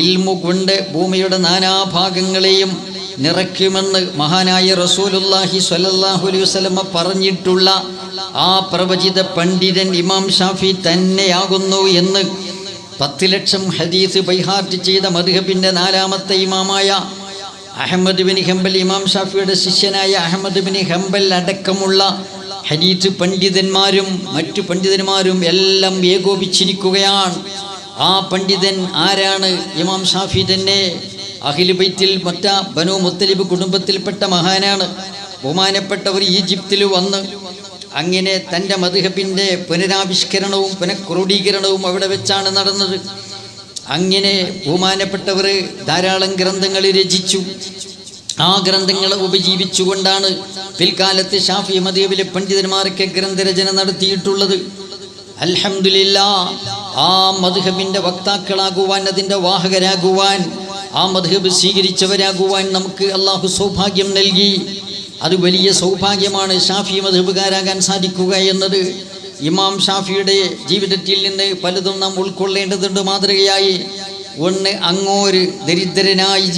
ഇൽമു കൊണ്ട് ഭൂമിയുടെ നാനാഭാഗങ്ങളെയും നിറയ്ക്കുമെന്ന് മഹാനായ റസൂലുള്ളാഹി സ്വല്ലല്ലാഹു അലൈഹി വസല്ലമ പറഞ്ഞിട്ടുള്ള ആ പ്രവചിത പണ്ഡിതൻ ഇമാം ഷാഫി തന്നെയാകുന്നു എന്ന് 10 ലക്ഷം ഹദീസ് ബൈഹാർട്ട് ചെയ്ത മദ്ഹബിൻ്റെ 4ാമത്തെ ഇമാമായ അഹ്മദ് ബിൻ ഹംബൽ, ഇമാം ഷാഫിയുടെ ശിഷ്യനായ അഹ്മദ് ബിൻ ഹംബൽ അടക്കമുള്ള ഹദീസ് പണ്ഡിതന്മാരും മറ്റു പണ്ഡിതന്മാരും എല്ലാം ഏകോപിച്ചിരിക്കുകയാണ്. ആ പണ്ഡിതൻ ആരാണ്? ഇമാം ഷാഫി തന്നെ. അഹ്ലു ബൈത്തിൽ മറ്റ ബനു മുത്തലിബ് കുടുംബത്തിൽപ്പെട്ട മഹാനാണ്. ബഹുമാനപ്പെട്ടവർ ഈജിപ്തിൽ വന്ന് അങ്ങനെ തൻ്റെ മദ്ഹബിൻ്റെ പുനരാവിഷ്കരണവും പുനഃക്രോഡീകരണവും അവിടെ വെച്ചാണ് നടന്നത്. അങ്ങനെ ബഹുമാനപ്പെട്ടവർ ധാരാളം ഗ്രന്ഥങ്ങൾ രചിച്ചു. ആ ഗ്രന്ഥങ്ങളെ ഉപജീവിച്ചുകൊണ്ടാണ് പിൽക്കാലത്ത് ഷാഫി മദ്ഹബിലെ പണ്ഡിതന്മാർക്ക് ഗ്രന്ഥരചന നടത്തിയിട്ടുള്ളത്. അൽഹംദുലില്ലാഹ്, ആ മദ്ഹബിൻ്റെ വക്താക്കളാകുവാൻ, അതിൻ്റെ വാഹകരാകുവാൻ, ആ മദ്ഹബ് സ്വീകരിച്ചവരാകുവാൻ നമുക്ക് അള്ളാഹു സൗഭാഗ്യം നൽകി. അത് വലിയ സൗഭാഗ്യമാണ്. ഷാഫി മദ്ഹബുകാരാകാൻ സാധിക്കുക എന്നത്. ഇമാം ഷാഫിയുടെ ജീവിതത്തിൽ നിന്ന് പലതും നാം ഉൾക്കൊള്ളേണ്ടതുണ്ട് മാതൃകയായി. ഒന്ന്, അങ്ങോര് ദരിദ്രനായി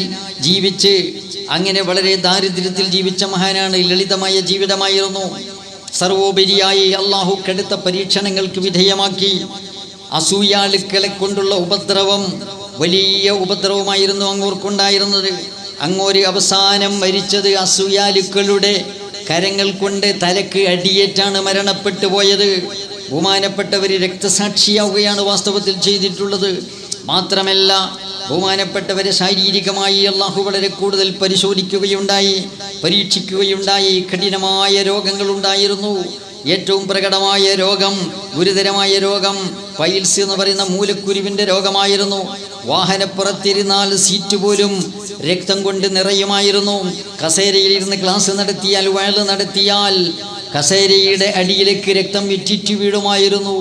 ജീവിച്ച് അങ്ങനെ വളരെ ദാരിദ്ര്യത്തിൽ ജീവിച്ച മഹാനാണ്. ലളിതമായ ജീവിതമായിരുന്നു. സർവോപരിയായി അള്ളാഹു കടുത്ത പരീക്ഷണങ്ങൾക്ക് വിധേയമാക്കി. അസൂയാളുക്കളെ കൊണ്ടുള്ള ഉപദ്രവം വലിയ ഉപദ്രവമായിരുന്നു അങ്ങോർക്കുണ്ടായിരുന്നത്. അങ്ങോര് അവസാനം മരിച്ചത് അസൂയാലുക്കളുടെ കരങ്ങൾ കൊണ്ട് തലക്ക് അടിയേറ്റാണ് മരണപ്പെട്ടു പോയത്. ബഹുമാനപ്പെട്ടവർ രക്തസാക്ഷിയാവുകയാണ് വാസ്തവത്തിൽ ചെയ്തിട്ടുള്ളത്. മാത്രമല്ല, ബഹുമാനപ്പെട്ടവരെ ശാരീരികമായി അള്ളാഹു വളരെ കൂടുതൽ പരിശോധിക്കുകയുണ്ടായി, പരീക്ഷിക്കുകയുണ്ടായി. കഠിനമായ രോഗങ്ങളുണ്ടായിരുന്നു. ഏറ്റവും പ്രകടമായ രോഗം, ഗുരുതരമായ രോഗം പൈൽസ് എന്ന് പറയുന്ന മൂലക്കുരുവിൻ്റെ രോഗമായിരുന്നു. വാഹനപ്പുറത്തിരുന്നാൽ സീറ്റ് പോലും രക്തം കൊണ്ട് നിറയുമായിരുന്നു. കസേരയിലിരുന്ന് ക്ലാസ് നടത്തിയാൽ, വയല് നടത്തിയാൽ കസേരയുടെ അടിയിലേക്ക് രക്തം ഇറ്റിറ്റു വീഴുമായിരുന്നു.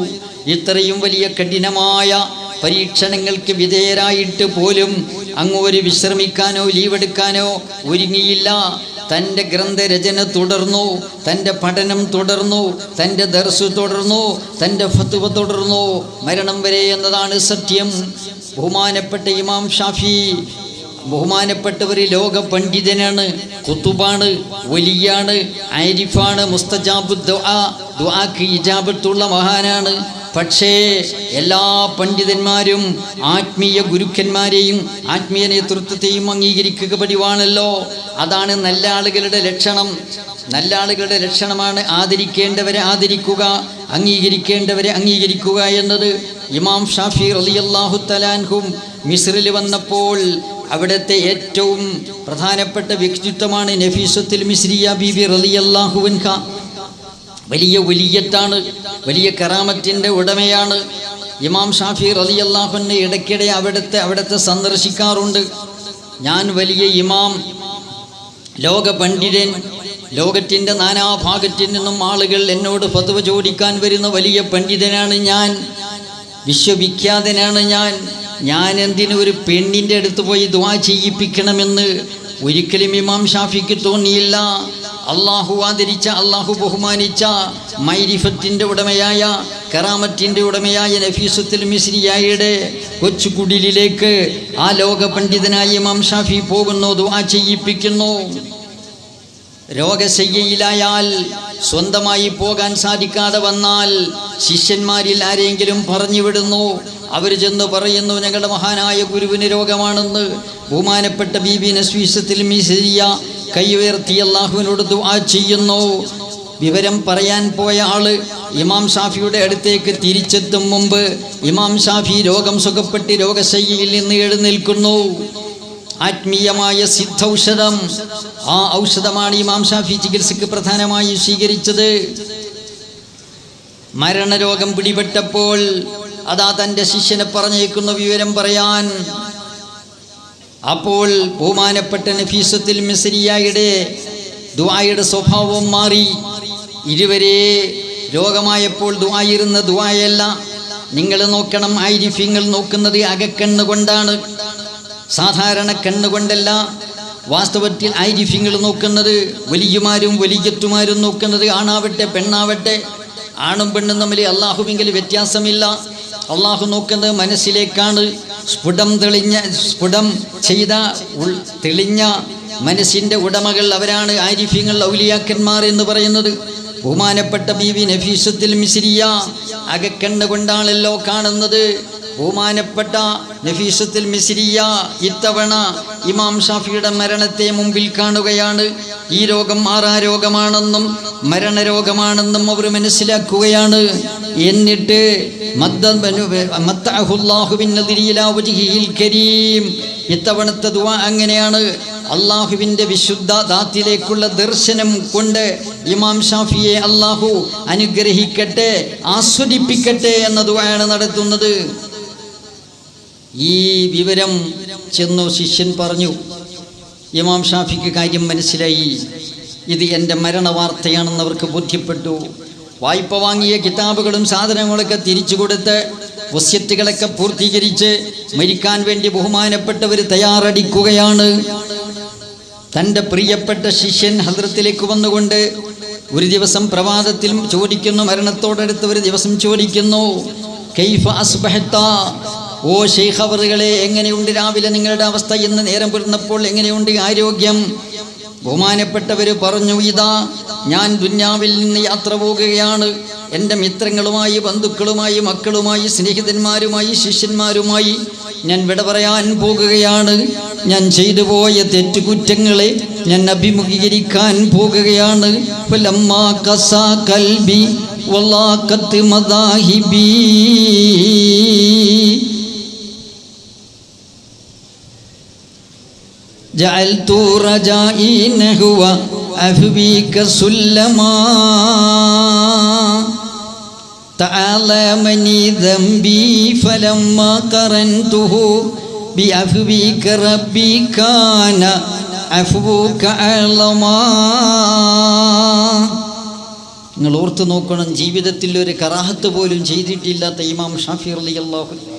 ഇത്രയും വലിയ കഠിനമായ പരീക്ഷണങ്ങൾക്ക് വിധേയരായിട്ട് പോലും അങ്ങോര് വിശ്രമിക്കാനോ ലീവെടുക്കാനോ ഒരുങ്ങിയില്ല. തൻ്റെ ഗ്രന്ഥരചന തുടർന്നു, തൻ്റെ പഠനം തുടർന്നു, തൻ്റെ ദർസ് തുടർന്നു, തൻ്റെ ഫത്വ തുടർന്നു, മരണം വരെ എന്നതാണ് സത്യം. ബഹുമാനപ്പെട്ട ഇമാം ഷാഫി ബഹുമാനപ്പെട്ടവർ ലോക പണ്ഡിതനാണ്, ഖുതുബാണ്, വലിയാണ്, ആരിഫാണ്, മുസ്തജാബു ദുആക്ക് ഇജാബത്തുള്ള മഹാനാണ്. പക്ഷേ എല്ലാ പണ്ഡിതന്മാരും ആത്മീയ ഗുരുക്കന്മാരെയും ആത്മീയ നേതൃത്വത്തെയും അംഗീകരിക്കുക പതിവാണല്ലോ. അതാണ് നല്ല ആളുകളുടെ ലക്ഷണം. നല്ല ആളുകളുടെ ലക്ഷണമാണ് ആദരിക്കേണ്ടവരെ ആദരിക്കുക, അംഗീകരിക്കേണ്ടവരെ അംഗീകരിക്കുക എന്നത്. ഇമാം ഷാഫി റളിയല്ലാഹു തആല അൻഹു മിസ്രിൽ വന്നപ്പോൾ അവിടുത്തെ ഏറ്റവും പ്രധാനപ്പെട്ട വ്യക്തിത്വമാണ് നഫീസത്തുൽ മിസ്രിയ ബീബി റളിയല്ലാഹു അൻഹ. വലിയ വലിയത്താണ്, വലിയ കറാമത്തിൻ്റെ ഉടമയാണ്. ഇമാം ഷാഫി റളിയല്ലാഹു അൻഹു ഇടയ്ക്കിടെ അവിടുത്തെ സന്ദർശിക്കാറുണ്ട്. ഞാൻ വലിയ ഇമാം, ലോക പണ്ഡിതൻ, ലോകത്തിൻ്റെ നാനാഭാഗത്തിൽ നിന്നും ആളുകൾ എന്നോട് ഫത്വ ചോദിക്കാൻ വരുന്ന വലിയ പണ്ഡിതനാണ് ഞാൻ, വിശ്വവിഖ്യാതനാണ് ഞാൻ എന്തിനു ഒരു പെണ്ണിൻ്റെ അടുത്ത് പോയി ദുആ ചെയ്യിപ്പിക്കണമെന്ന് ഒരിക്കലും ഇമാം ഷാഫിക്ക് തോന്നിയില്ല. അള്ളാഹു ആദരിച്ച, അള്ളാഹു ബഹുമാനിച്ച മൈരിഫത്തിൻ്റെ ഉടമയായ, കറാമത്തിൻ്റെ ഉടമയായ നഫീസത്തുൽ മിസ്രിയയുടെ കൊച്ചുകുടിലേക്ക് ആ ലോക പണ്ഡിതനായ ഇമാം ഷാഫി പോകുന്നു, ദുആ ചെയ്യിപ്പിക്കുന്നു. രോഗശയ്യയിലായാൽ, സ്വന്തമായി പോകാൻ സാധിക്കാതെ വന്നാൽ ശിഷ്യന്മാരിൽ ആരെങ്കിലും പറഞ്ഞു വിടുന്നു. അവർ ചെന്ന് പറയുന്നു, ഞങ്ങളുടെ മഹാനായ ഗുരുവിന് രോഗമാണെന്ന്. ബഹുമാനപ്പെട്ട ബീബി നഫീസത്തുൽ മിസ്രിയ കൈ ഉയർത്തി അള്ളാഹുവിനോട് ദുആ ചെയ്യുന്നു. വിവരം പറയാൻ പോയ ആള് ഇമാം ഷാഫിയുടെ അടുത്തേക്ക് തിരിച്ചെത്തും മുമ്പ് ഇമാം ഷാഫി രോഗം സുഖപ്പെട്ട് രോഗശയ്യയിൽ നിന്ന് എഴുന്നേൽക്കുന്നു. ആത്മീയമായ സിദ്ധൌഷധം, ആ ഔഷധമാണ് ഇമാം ഷാഫി ചികിത്സയ്ക്ക് പ്രധാനമായി സ്വീകരിച്ചത്. മരണരോഗം പിടിപെട്ടപ്പോൾ അതാ തൻ്റെ ശിഷ്യനെ പറഞ്ഞേക്കുന്ന വിവരം പറയാൻ. അപ്പോൾ ബഹുമാനപ്പെട്ട നഫീസത്തുൽ മിസ്രിയയുടെ ദുആയുടെ സ്വഭാവം മാറി. ഇരുവരെ രോഗമായപ്പോൾ ദുആയിരുന്ന ദുആയല്ല. നിങ്ങൾ നോക്കണം, ആരിഫ്യങ്ങൾ നോക്കുന്നത് അകക്കണ്ണുകൊണ്ടാണ്, സാധാരണ കണ്ണുകൊണ്ടല്ല. വാസ്തവത്തിൽ ആരിഫ്യങ്ങൾ നോക്കുന്നത്, വലിയമാരും വലിയത്തുമാരും നോക്കുന്നത്, ആണാവട്ടെ പെണ്ണാവട്ടെ, ആണും പെണ്ണും തമ്മിൽ അള്ളാഹുവിങ്കിൽ വ്യത്യാസമില്ല. അള്ളാഹു നോക്കുന്നത് മനസ്സിലേക്കാണ്. സ്ഫുടം ചെയ്ത തെളിഞ്ഞ മനസ്സിൻ്റെ ഉടമകൾ അവരാണ് ആരിഫ്യങ്ങൾ, ഔലിയാക്കന്മാർ എന്ന് പറയുന്നത്. ബഹുമാനപ്പെട്ട ബീവി നഫീസത്തുൽ മിസ്രിയ അകക്കണ്ണ് കൊണ്ടാണല്ലോ കാണുന്നത്. ബഹുമാനപ്പെട്ട നഫീസത്തുൽ മിസ്രിയ ഇത്തവണ ഇമാം ഷാഫിയുടെ മരണത്തെ മുമ്പിൽ കാണുകയാണ്. ഈ രോഗം മാറാരോഗമാണെന്നും മരണരോഗമാണെന്നും അവർ മനസ്സിലാക്കുകയാണ്. എന്നിട്ട് ഇത്തവണത്തെ ദുആ അങ്ങനെയാണ്. അള്ളാഹുവിൻ്റെ വിശുദ്ധ ദാത്തിലേക്കുള്ള ദർശനം കൊണ്ട് ഇമാം ഷാഫിയെ അള്ളാഹു അനുഗ്രഹിക്കട്ടെ, ആസ്വദിപ്പിക്കട്ടെ എന്ന ദുആയാണ് നടത്തുന്നത്. ഈ വിവരം ചെന്നു ശിഷ്യൻ പറഞ്ഞു. ഇമാം ഷാഫിക്ക് കാര്യം മനസ്സിലായി. ഇത് എൻ്റെ മരണവാർത്തയാണെന്ന് അവർക്ക് ബോധ്യപ്പെട്ടു. വായ്പ വാങ്ങിയ കിതാബുകളും സാധനങ്ങളൊക്കെ തിരിച്ചു കൊടുത്ത് വസ്യത്തുകളൊക്കെ പൂർത്തീകരിച്ച് മരിക്കാൻ വേണ്ടി ബഹുമാനപ്പെട്ടവർ തയ്യാറെടുക്കുകയാണ്. തൻ്റെ പ്രിയപ്പെട്ട ശിഷ്യൻ ഹദ്റത്തിലേക്ക് വന്നുകൊണ്ട് ഒരു ദിവസം പ്രഭാതത്തിൽ ചോദിക്കുന്നു, മരണത്തോടടുത്ത് ഒരു ദിവസം ചോദിക്കുന്നു, കൈഫ അസ്ബഹത, ഓ ശൈഖ് അവറുകളെ, എങ്ങനെയുണ്ട് രാവിലെ നിങ്ങളുടെ അവസ്ഥ? എന്ന് നേരം പുലർന്നപ്പോൾ എങ്ങനെയുണ്ട് ആരോഗ്യം? ബഹുമാനപ്പെട്ടവർ പറഞ്ഞു, ഇതാ ഞാൻ ദുന്യാവിൽ നിന്ന് യാത്ര പോകുകയാണ്. എൻ്റെ മിത്രങ്ങളുമായി, ബന്ധുക്കളുമായി, മക്കളുമായി, സ്നേഹിതന്മാരുമായി, ശിഷ്യന്മാരുമായി ഞാൻ വിട പറയാൻ പോകുകയാണ്. ഞാൻ ചെയ്തു പോയ തെറ്റുകുറ്റങ്ങളെ ഞാൻ അഭിമുഖീകരിക്കാൻ പോകുകയാണ്. ഫലമ്മാ കസാ കൽബി വലാഖത്ത് മദാഹിബി, ജഅൽതു റജാഇ നഹ്വ അഫ്ബിക സുല്ലമാ, തഅലമനി ദംബി ഫലമ്മാ ഖറൻതുഹു ബിഅഫ്ബിക റബ്ബി കാന അഫ്വുക അലമാ. നിങ്ങൾ ഓർത്തു നോക്കണം, ജീവിതത്തിൽ ഒരു കറാഹത്ത് പോലും ചെയ്തിട്ടില്ലാത്ത ഇമാം ഷാഫി റളിയല്ലാഹു അൻഹു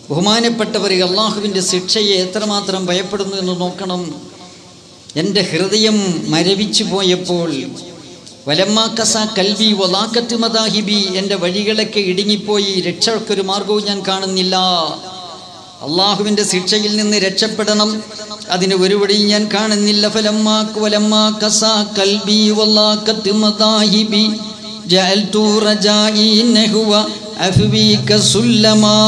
ബഹുമാനപ്പെട്ടവർ അള്ളാഹുവിൻ്റെ ശിക്ഷയെ എത്രമാത്രം ഭയപ്പെടുന്നു എന്ന് നോക്കണം. എൻ്റെ ഹൃദയം മരവിച്ചു പോയപ്പോൾ, വലമ്മാ കസാ കൽബി വലാഖത്ത് മദാഹിബി, എൻ്റെ വഴികളൊക്കെ ഇടുങ്ങിപ്പോയി, രക്ഷക്കൊരു മാർഗവും ഞാൻ കാണുന്നില്ല. അള്ളാഹുവിൻ്റെ ശിക്ഷയിൽ നിന്ന് രക്ഷപ്പെടണം, അതിന് ഒരു വഴിയും ഞാൻ കാണുന്നില്ല. വലമ്മാ കസാ കൽബി വലാഖത്ത് മദാഹിബി ജഅൽതു റജാഇ നഹ്വ അഫ്ബിക സുല്ലമാ.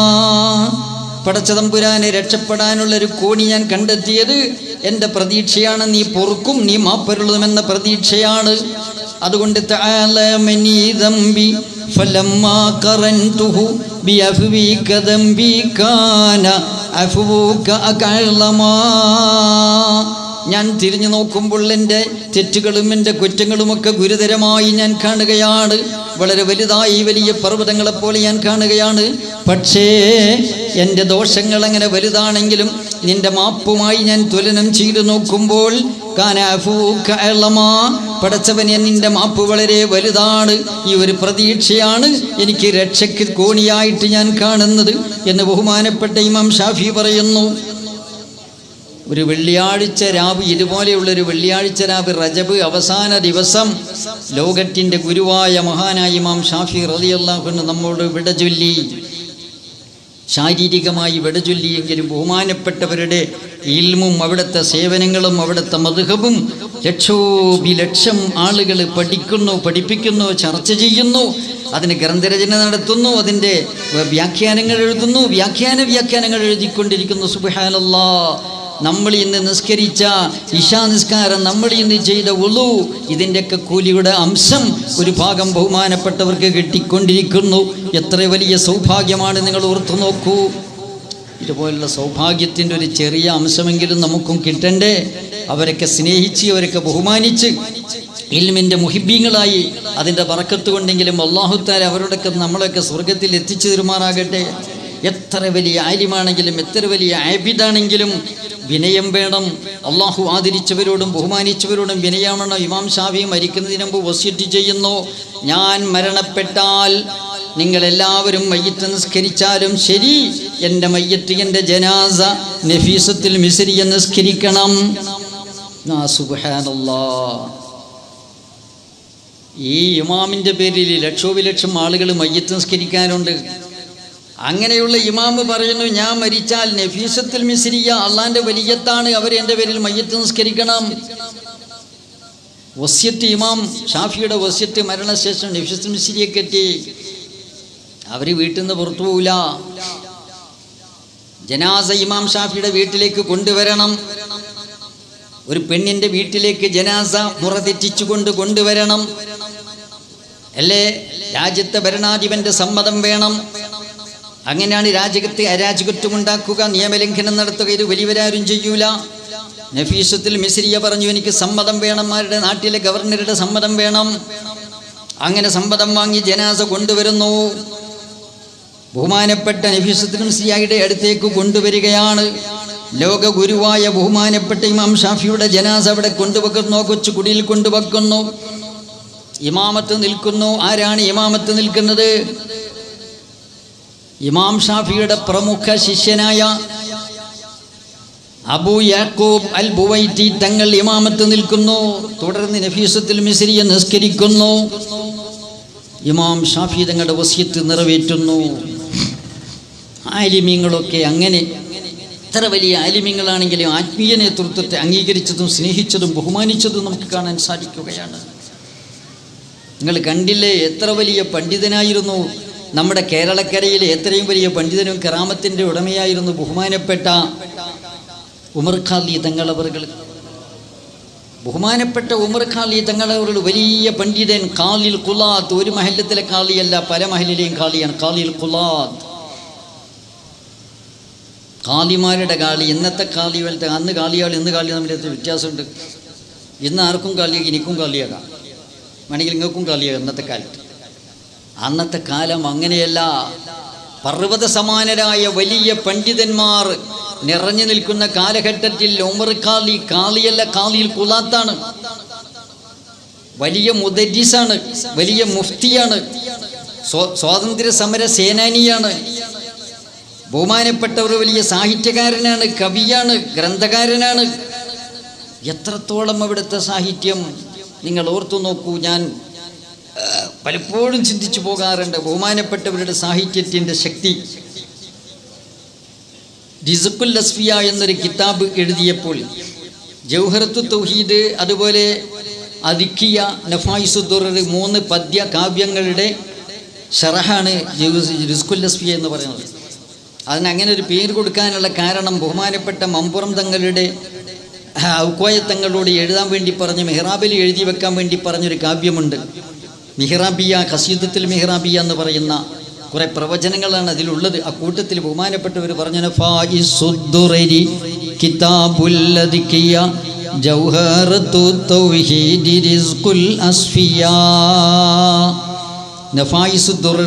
പടച്ചതമ്പുരാനെ, രക്ഷപ്പെടാനുള്ളൊരു കോണി ഞാൻ കണ്ടെത്തിയത് എൻ്റെ പ്രതീക്ഷയാണ്. നീ പൊറുക്കും, നീ മാപ്പരുളുമെന്ന പ്രതീക്ഷയാണ്. അതുകൊണ്ട് തഅലമനി ദംബി ഫലമ്മാ ഖറൻതുഹു ബിഅഫ്വിക ദംബി കാന അഫ്വുക അകലമാ. ഞാൻ തിരിഞ്ഞു നോക്കുമ്പോൾ എൻ്റെ തെറ്റുകളും എൻ്റെ കുറ്റങ്ങളുമൊക്കെ ഗുരുതരമായി ഞാൻ കാണുകയാണ്. വളരെ വലുതായി, വലിയ പർവ്വതങ്ങളെപ്പോലെ ഞാൻ കാണുകയാണ്. പക്ഷേ എൻ്റെ ദോഷങ്ങൾ അങ്ങനെ വലുതാണെങ്കിലും നിൻ്റെ മാപ്പുമായി ഞാൻ തുലനം ചെയ്തു നോക്കുമ്പോൾ കാന അഫ്വുക അലമാ, പടച്ചവനെ, നിൻ്റെ മാപ്പ് വളരെ വലുതാണ്. ഈ ഒരു പ്രതീക്ഷയാണ് എനിക്ക് രക്ഷയ്ക്ക് കോണിയായിട്ട് ഞാൻ കാണുന്നത് എന്ന് ബഹുമാനപ്പെട്ട ഇമാം ഷാഫി പറയുന്നു. ഒരു വെള്ളിയാഴ്ച രാവ്, ഇതുപോലെയുള്ളൊരു വെള്ളിയാഴ്ച രാവ്, റജബ് അവസാന ദിവസം, ലോകത്തിൻ്റെ ഗുരുവായ മഹാനായ ഇമാം ഷാഫി റളിയല്ലാഹു അൻഹു നമ്മോട് വിട ചൊല്ലി. ശാരീരികമായി വിട ചൊല്ലിയെങ്കിലും ബഹുമാനപ്പെട്ടവരുടെ ഇൽമും അവിടുത്തെ സേവനങ്ങളും അവിടുത്തെ മദ്ഹബും ലക്ഷോപിലക്ഷം ആളുകൾ പഠിക്കുന്നു, പഠിപ്പിക്കുന്നു, ചർച്ച ചെയ്യുന്നു, അതിന് ഗ്രന്ഥരചന നടത്തുന്നു, അതിൻ്റെ വ്യാഖ്യാനങ്ങൾ എഴുതുന്നു, വ്യാഖ്യാനങ്ങൾ എഴുതിക്കൊണ്ടിരിക്കുന്നു. സുബ്ഹാനല്ലാഹ്. നമ്മൾ ഇന്ന് നിസ്കരിച്ച ഇശാ നിസ്കാരം, നമ്മൾ ഇന്ന് ചെയ്ത വുളു, ഇതിൻ്റെയൊക്കെ കൂലിയുടെ അംശം ഒരു ഭാഗം ബഹുമാനപ്പെട്ടവർക്ക് കിട്ടിക്കൊണ്ടിരിക്കുന്നു. എത്ര വലിയ സൗഭാഗ്യമാണ്, നിങ്ങൾ ഓർത്തു നോക്കൂ. ഇതുപോലുള്ള സൗഭാഗ്യത്തിൻ്റെ ഒരു ചെറിയ അംശമെങ്കിലും നമുക്കും കിട്ടണ്ടേ? അവരൊക്കെ സ്നേഹിച്ച്, അവരൊക്കെ ബഹുമാനിച്ച്, ഇൽമിൻ്റെ മുഹിബ്ബീങ്ങളായി അതിൻ്റെ ബറക്കത്ത് കൊണ്ടെങ്കിലും അല്ലാഹു തആല അവരോടൊക്കെ നമ്മളൊക്കെ സ്വർഗത്തിൽ എത്തിച്ചു തരുമാറാകട്ടെ. എത്ര വലിയ ആലിമാണെങ്കിലും, എത്ര വലിയ ആബിദാണെങ്കിലും വിനയം വേണം. അള്ളാഹു ആദരിച്ചവരോടും ബഹുമാനിച്ചവരോടും വിനയമാണ്. ഇമാം ഷാഫി മരിക്കുന്നതിന് മുമ്പ് വസിയത്ത് ചെയ്യുന്നു, ഞാൻ മരണപ്പെട്ടാൽ നിങ്ങളെല്ലാവരും മയ്യത്ത് നിസ്കരിച്ചാലും ശരി, എൻ്റെ മയ്യത്ത്, എൻ്റെ ജനാസ നഫീസത്തുൽ മിസ്രിയ നിസ്കരിക്കണം. സുബ്ഹാനല്ലാഹ്. ഈ ഇമാമിൻ്റെ പേരിൽ ലക്ഷോപിലക്ഷം ആളുകൾ മയ്യത്ത് നിസ്കരിക്കാനുണ്ട്. അങ്ങനെയുള്ള ഇമാമ് പറയുന്നു, ഞാൻ മരിച്ചാൽ നഫീസത്തുൽ മിസ്രിയ അള്ളാന്റെ വലിയത്താണ്, അവർ എൻ്റെ പേരിൽ മയ്യത്ത് നിസ്കരിക്കണം. വസ്യത്ത് ഇമാം ഷാഫിയുടെ വസ്യത്ത് മരണശേഷം നഫീസത്തുൽ മിസ്രിയെ കെട്ടി. അവർ വീട്ടിൽ നിന്ന് പുറത്തു പോവില്ല. ജനാസ ഇമാം ഷാഫിയുടെ വീട്ടിലേക്ക് കൊണ്ടുവരണം. ഒരു പെണ്ണിന്റെ വീട്ടിലേക്ക് ജനാസ മുറ തെറ്റിച്ചുകൊണ്ട് കൊണ്ടുവരണം. അല്ലേ? രാജ്യത്തെ ഭരണാധിപന്റെ സമ്മതം വേണം. അങ്ങനെയാണ് രാജ്യത്തെ അരാജകത്വം ഉണ്ടാക്കുക, നിയമലംഘനം നടത്തുക. ഇത് വലിയവരാരും ചെയ്യൂല. നഫീസത്തുൽ മിസ്രിയ പറഞ്ഞു, എനിക്ക് സമ്മതം വേണം, ആരുടെ നാട്ടിലെ ഗവർണറുടെ സമ്മതം വേണം. അങ്ങനെ സമ്മതം വാങ്ങി ജനാസ കൊണ്ടുവരുന്നു. ബഹുമാനപ്പെട്ട നഫീസത്തുൽ മിസ്രിയയുടെ അടുത്തേക്ക് കൊണ്ടുവരികയാണ്. ലോക ഗുരുവായ ബഹുമാനപ്പെട്ട ഇമാം ഷാഫിയുടെ ജനാസ അവിടെ കൊണ്ടുവെക്കുന്നു. കൊച്ചു കുടിയിൽ കൊണ്ടുവെക്കുന്നു. ഇമാമത്ത് നിൽക്കുന്നു. ആരാണ് ഇമാമത്ത് നിൽക്കുന്നത്? ഇമാം ഷാഫിയുടെ പ്രമുഖ ശിഷ്യനായ അബൂ യാക്കൂബ് അൽ ബുവൈത്തി തങ്ങൾ ഇമാമത്ത് നിൽക്കുന്നു. തുടർന്ന് നഫീസത്തുൽ മിസ്രിയ നിസ്കരിക്കുന്നു. ഇമാം ഷാഫി തങ്ങളുടെ വസിയത്ത് നിറവേറ്റുന്നു. ആലിമീങ്ങളൊക്കെ അങ്ങനെ എത്ര വലിയ ആലിമീങ്ങളാണെങ്കിലും ആത്മീയ നേതൃത്വത്തെ അംഗീകരിച്ചതും സ്നേഹിച്ചതും ബഹുമാനിച്ചതും നമുക്ക് കാണാൻ സാധിക്കുകയാണ്. നിങ്ങൾ കണ്ടില്ലേ എത്ര വലിയ പണ്ഡിതനായിരുന്നു നമ്മുടെ കേരളക്കരയിലെ എത്രയും വലിയ പണ്ഡിതനും കറാമത്തിൻ്റെ ഉടമയായിരുന്നു ബഹുമാനപ്പെട്ട ഉമർ ഖാലി തങ്ങളവറുകൾ. ബഹുമാനപ്പെട്ട ഉമർ ഖാലി തങ്ങളവറുകൾ വലിയ പണ്ഡിതൻ. ഖാലിൽ ഖുലാത്ത്, ഒരു മഹല്ലത്തിലെ ഖാലിയല്ല, പല മഹലിലെയും ഖാലിയാണ്. ഖാലിൽ ഖുലാത്ത്, ഖാലിമാരുടെ ഖാലി. ഇന്നത്തെ ഖാലി പോലത്തെ അന്ന് ഖാലിയാൾ ഇന്ന് ഖാലി തമ്മിലത്തെ വ്യത്യാസമുണ്ട്. ഇന്ന് ആർക്കും ഖാലിയാക്കി, എനിക്കും ഖാലിയാകാം, വേണമെങ്കിൽ നിങ്ങൾക്കും ഖാലിയാകാം ഇന്നത്തെ കാലത്ത്. അന്നത്തെ കാലം അങ്ങനെയല്ല. പർവ്വത സമാനരായ വലിയ പണ്ഡിതന്മാർ നിറഞ്ഞു നിൽക്കുന്ന കാലഘട്ടത്തിൽ ഉമർ ഖാലി ഖാലിയല്ല, ഖാലിൽ ഖുലാത്താണ്. വലിയ മുദരിസാണ്, വലിയ മുഫ്തിയാണ്, സ്വാതന്ത്ര്യ സമര സേനാനിയാണ്. ബഹുമാനപ്പെട്ടവർ വലിയ സാഹിത്യകാരനാണ്, കവിയാണ്, ഗ്രന്ഥകാരനാണ്. എത്രത്തോളം അവിടുത്തെ സാഹിത്യം നിങ്ങൾ ഓർത്തു നോക്കൂ. ഞാൻ പലപ്പോഴും ചിന്തിച്ചു പോകാറുണ്ട് ബഹുമാനപ്പെട്ടവരുടെ സാഹിത്യത്തിൻ്റെ ശക്തി. റിസ്ഖുൽ അസ്ഫിയ എന്നൊരു കിതാബ് എഴുതിയപ്പോൾ ജൗഹറത്തു തൗഹീദ്, അതുപോലെ അദിക്കിയ, നഫായിസുദ്ദുർ, 3 പദ്യ കാവ്യങ്ങളുടെ ഷറഹാണ് റിസ്ഖുൽ അസ്ഫിയ എന്ന് പറയുന്നത്. അതിന് അങ്ങനെ ഒരു പേര് കൊടുക്കാനുള്ള കാരണം ബഹുമാനപ്പെട്ട മമ്പുറം തങ്ങളുടെ ഔക്കോയത്തങ്ങളോട് എഴുതാൻ വേണ്ടി പറഞ്ഞ് മെഹ്റാബിൽ എഴുതി വെക്കാൻ വേണ്ടി പറഞ്ഞൊരു കാവ്യമുണ്ട്. മിഹ്റാബിയ, ഖസീദത്തുൽ മിഹ്റാബിയ എന്ന് പറയുന്ന കുറെ പ്രവചനങ്ങളാണ് അതിലുള്ളത്. ആ കൂട്ടത്തിൽ ബഹുമാനപ്പെട്ടവർ പറഞ്ഞു, നഫായിസുദ്ദുറരി കിതാബുൽ അദിക്കിയ ജൗഹറത്തു തൗഹീദി റിസ്ഖുൽ അസ്ഫിയ. നഫായിസുദ്ദുർ,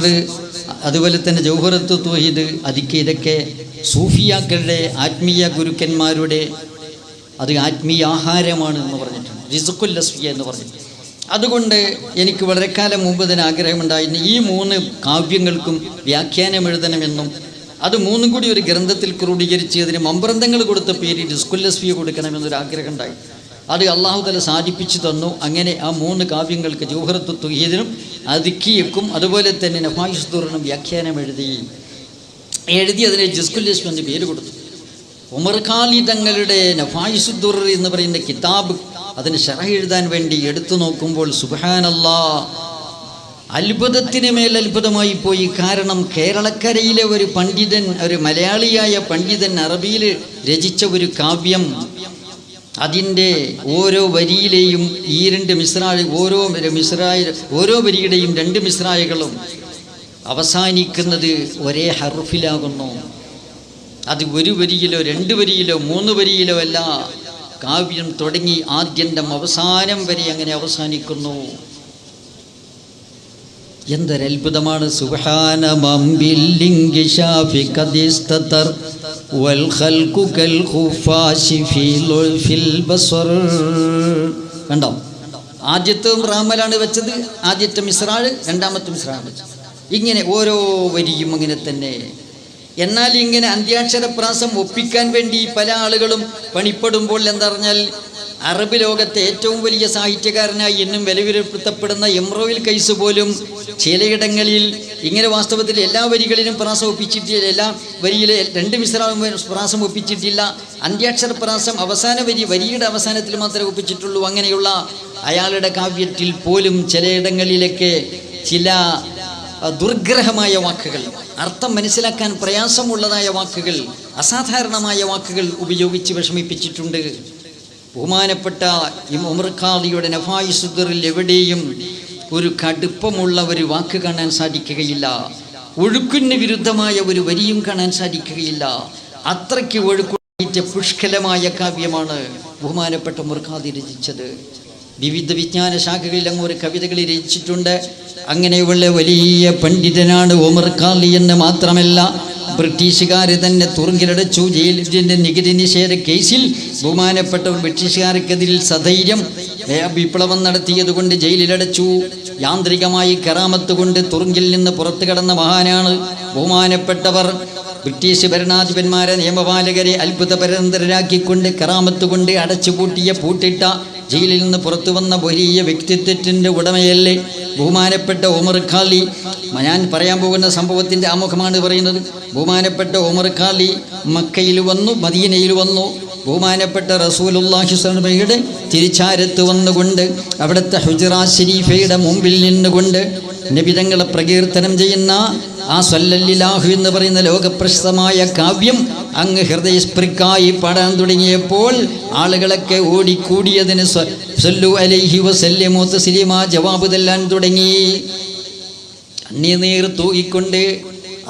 അതുപോലെ തന്നെ ജൗഹറത്തു തൗഹീദ്, അദിക്കിയ, ഇതൊക്കെ സൂഫിയാക്കളുടെ ആത്മീയ ഗുരുക്കന്മാരുടെ അത് ആത്മീയ ആഹാരമാണ് എന്ന് പറഞ്ഞിട്ടുണ്ട്. റിസ്ഖുൽ അസ്ഫിയ എന്ന് പറഞ്ഞിട്ടുണ്ട്. അതുകൊണ്ട് എനിക്ക് വളരെ കാലം മുമ്പ് തന്നെ ആഗ്രഹമുണ്ടായിരുന്നു ഈ 3 കാവ്യങ്ങൾക്കും വ്യാഖ്യാനം എഴുതണമെന്നും അത് 3 കൂടി ഒരു ഗ്രന്ഥത്തിൽ ക്രോഡീകരിച്ച് അതിന് മമ്പ്രന്തങ്ങൾ കൊടുത്ത പേര് റിസ്ഖുൽ അസ്ഫിയ കൊടുക്കണമെന്നൊരു ആഗ്രഹം ഉണ്ടായി. അത് അള്ളാഹു തആല സാധിപ്പിച്ചു തന്നു. അങ്ങനെ ആ 3 കാവ്യങ്ങൾക്ക് ജൗഹറത്തു തൗഹീദിനും അദിക്കിയക്കും അതുപോലെ തന്നെ നഫായിസുദ്ദുറിനും വ്യാഖ്യാനം എഴുതി അതിന് റിസ്ഖുൽ അസ്ഫിയ എന്ന് പേര് കൊടുത്തു. ഉമർ ഖാലി തങ്ങളുടെ നഫായിസുദ്ദുർ എന്ന് പറയുന്ന കിതാബ് അതിന് ശറഹ് എഴുതാൻ വേണ്ടി എടുത്തു നോക്കുമ്പോൾ സുബ്ഹാനല്ലാഹ്, അത്ഭുതത്തിന് മേൽ അത്ഭുതമായി പോയി. കാരണം കേരളക്കരയിലെ ഒരു പണ്ഡിതൻ, ഒരു മലയാളിയായ പണ്ഡിതൻ അറബിയിൽ രചിച്ച ഒരു കാവ്യം, അതിൻ്റെ ഓരോ വരിയിലെയും ഈ 2 മിസ്രായ, ഓരോ വരിയുടെയും 2 മിസ്രായകളും അവസാനിക്കുന്നത് ഒരേ ഹർഫിലാകുന്നു. അത് 1 വരിയിലോ 2 വരിയിലോ 3 വരിയിലോ അല്ല. കാവ്യം തുടങ്ങി ആദ്യന്തം അവസാനം വരെ അങ്ങനെ അവസാനിക്കുന്നു. എന്തൊരത്ഭുതമാണ്! സുബ്ഹാന മംബില്ലിംഗി ഷാഫി ഖദിസ്തതർ വൽ ഖൽഖു കൽ ഖുഫാശി ഫിൽ ബസർ. കണ്ടോ, ആദ്യത്തെ റാമലാണ് വെച്ചത്, ആദ്യത്തെ മിസ്രാഴ്, രണ്ടാമത്തെ മിസ്രാഴ് വെച്ചത്. ഇങ്ങനെ ഓരോ വരിയും അങ്ങനെ തന്നെ. എന്നാൽ ഇങ്ങനെ അന്ത്യാക്ഷരപ്രാസം ഒപ്പിക്കാൻ വേണ്ടി പല ആളുകളും പണിപ്പെടുമ്പോൾ എന്താ പറഞ്ഞാൽ അറബ് ലോകത്തെ ഏറ്റവും വലിയ സാഹിത്യകാരനായി എന്നും വിലയിരുത്തപ്പെടുന്ന ഇമ്രുൽ ഖൈസ് പോലും ചിലയിടങ്ങളിൽ ഇങ്ങനെ വാസ്തവത്തിൽ എല്ലാ വരികളിലും പ്രാസം ഒപ്പിച്ചിട്ടില്ല, എല്ലാ വരിയിലെ 2 മിശ്രം പ്രാസം ഒപ്പിച്ചിട്ടില്ല. അന്ത്യാക്ഷര പ്രാസം അവസാന വരിയുടെ അവസാനത്തിൽ മാത്രമേ ഒപ്പിച്ചിട്ടുള്ളൂ. അങ്ങനെയുള്ള അയാളുടെ കാവ്യത്തിൽ പോലും ചിലയിടങ്ങളിലൊക്കെ ചില ദുർഗ്രഹമായ വാക്കുകൾ, അർത്ഥം മനസ്സിലാക്കാൻ പ്രയാസമുള്ളതായ വാക്കുകൾ, അസാധാരണമായ വാക്കുകൾ ഉപയോഗിച്ച് വിഷമിപ്പിച്ചിട്ടുണ്ട്. ബഹുമാനപ്പെട്ട ഉമർ ഖാദിയുടെ നഫായിസുദ്റിൽ എവിടെയും ഒരു കടുപ്പമുള്ള ഒരു വാക്ക് കാണാൻ സാധിക്കുകയില്ല. ഒഴുക്കിന് വിരുദ്ധമായ ഒരു വരിയും കാണാൻ സാധിക്കുകയില്ല. അത്രയ്ക്ക് ഒഴുക്കുള്ള പുഷ്കലമായ കാവ്യമാണ് ബഹുമാനപ്പെട്ട ഉമർ ഖാദി രചിച്ചത്. വിവിധ വിജ്ഞാന ശാഖകളിൽ അങ്ങ് ഒരു കവിതകൾ രചിച്ചിട്ടുണ്ട്. അങ്ങനെയുള്ള വലിയ പണ്ഡിതനാണ് ഉമർ ഖാദി എന്ന് മാത്രമല്ല, ബ്രിട്ടീഷുകാർ തന്നെ തുറുങ്കിലടച്ചു. ജയിലിൻ്റെ നികുതി നിഷേധ കേസിൽ ബഹുമാനപ്പെട്ട ബ്രിട്ടീഷുകാർക്കെതിരിൽ സധൈര്യം വിപ്ലവം നടത്തിയതുകൊണ്ട് ജയിലിലടച്ചു. യാന്ത്രികമായി കറാമത്ത് കൊണ്ട് തുറുങ്കിൽ നിന്ന് പുറത്തു കടന്ന മഹാനാണ് ബഹുമാനപ്പെട്ടവർ. ബ്രിട്ടീഷ് ഭരണാധിപന്മാരെ നിയമപാലകരെ അത്ഭുതപരന്തരാക്കിക്കൊണ്ട് കറാമത്ത് കൊണ്ട് അടച്ചുപൂട്ടിയ പൂട്ടിട്ട ജയിലിൽ നിന്ന് പുറത്തു വന്ന വലിയ വ്യക്തിത്വത്തിൻ്റെ ഉടമയല്ലേ ബഹുമാനപ്പെട്ട ഉമർ ഖാദി. ഞാൻ പറയാൻ പോകുന്ന സംഭവത്തിൻ്റെ ആമുഖമാണ് പറയുന്നത്. ബഹുമാനപ്പെട്ട ഉമർ ഖാദി മക്കയിൽ വന്നു, മദീനയിൽ വന്നു. ബഹുമാനപ്പെട്ട റസൂലുള്ളാഹി സ്വല്ലല്ലാഹു അലൈഹി വസല്ലമയുടെ തിരിച്ചാരത്ത് വന്നുകൊണ്ട് അവിടുത്തെ ഹുജറ ശരീഫയുടെ മുമ്പിൽ നിന്നുകൊണ്ട് നബിതങ്ങളെ പ്രകീർത്തനം ചെയ്യുന്ന ആ സ്വല്ലല്ലാഹു എന്ന് പറയുന്ന ലോകപ്രശസ്തമായ കാവ്യം അങ്ങ് ഹൃദയസ്പൃക്കായി പാടാൻ തുടങ്ങിയപ്പോൾ ആളുകളൊക്കെ ഓടിക്കൂടിയതിന് സല്ലു അലൈഹി വസല്ലമു തസ്ലീമാ ജവാബ് തല്ലാൻ തുടങ്ങി. കണ്ണീർ തൂകിക്കൊണ്ട്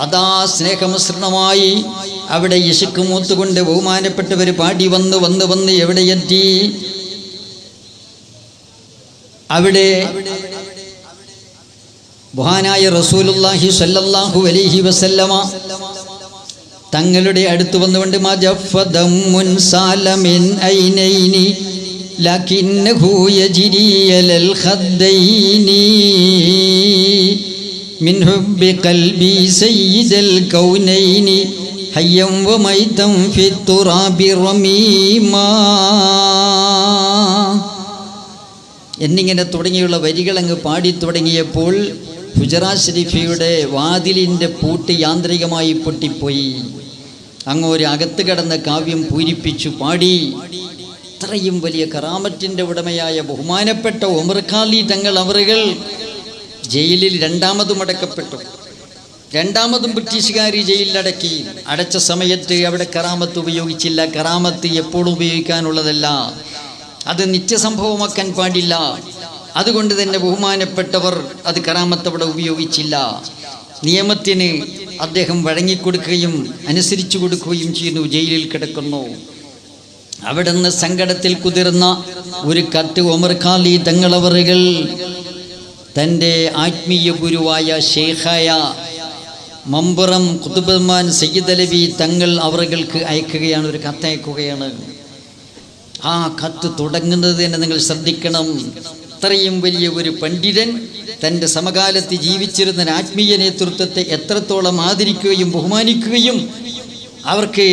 അതാ സ്നേഹമിശ്രണമായി അവിടെ ഇശക്ക് മൂത്തുകൊണ്ട് ബഹുമാനപ്പെട്ടവർ പാടി വന്ന് എവിടെയെത്തി? അവിടെ മഹാനായ റസൂലുള്ളാഹി സ്വല്ലല്ലാഹു അലൈഹി വസല്ലമ തങ്ങളുടെ അടുത്ത് വന്നുകൊണ്ട് മജഫദമുൻ സാലമിൻ ഐനൈനി ലകിന്നഹു യജ്രി അലൽ ഖദ്ദൈനി മിൻ ഹുബ്ബി ഖൽബി സയ്യിദൽ കൗനൈനി ഹയ്യം വമൈതം ഫി തുറാബി റമീമാ എന്നിങ്ങനെ തുടങ്ങിയുള്ള വരികളങ്ങ് പാടി തുടങ്ങിയപ്പോൾ ഹുജറ ശരീഫയുടെ വാതിലിൻ്റെ പൂട്ട് യാന്ത്രികമായി പൊട്ടിപ്പോയി. അങ്ങ് ഒരു അകത്ത് കടന്ന കാവ്യം പൂരിപ്പിച്ചു പാടി. ഇത്രയും വലിയ കറാമത്തിൻ്റെ ഉടമയായ ബഹുമാനപ്പെട്ട ഉമർ ഖാദി തങ്ങൾ അവറുകൾ ജയിലിൽ രണ്ടാമതും അടക്കപ്പെട്ടു. രണ്ടാമതും ബ്രിട്ടീഷുകാർ ജയിലിലടക്കി. അടച്ച സമയത്ത് അവിടെ കറാമത്ത് ഉപയോഗിച്ചില്ല. കറാമത്ത് എപ്പോഴും ഉപയോഗിക്കാനുള്ളതല്ല, അത് നിത്യസംഭവമാക്കാൻ പാടില്ല. അതുകൊണ്ട് തന്നെ ബഹുമാനപ്പെട്ടവർ അത് കറാമത്ത് അവിടെ ഉപയോഗിച്ചില്ല. നിയമത്തിന് അദ്ദേഹം വഴങ്ങിക്കൊടുക്കുകയും അനുസരിച്ചു കൊടുക്കുകയും ചെയ്യുന്നു. ജയിലിൽ കിടക്കുന്നു. അവിടെ നിന്ന് സങ്കടത്തിൽ കുതിർന്ന ഒരു കത്ത് ഉമർ ഖാദി തങ്ങളവറുകൾ തൻ്റെ ആത്മീയ ഗുരുവായ ഷെയ്ഖായ മമ്പുറം ഖുതുബുമാൻ സയ്യിദ് അലവി തങ്ങൾ അവറുകൾക്ക് അയക്കുകയാണ്. ഒരു കത്തയക്കുകയാണ്. ആ കത്ത് തുടങ്ങുന്നത് തന്നെ നിങ്ങൾ ശ്രദ്ധിക്കണം. ഇത്രയും വലിയ ഒരു പണ്ഡിതൻ തൻ്റെ സമകാലത്ത് ജീവിച്ചിരുന്ന ആത്മീയ നേതൃത്വത്തെ എത്രത്തോളം ആദരിക്കുകയും ബഹുമാനിക്കുകയും അവർക്ക്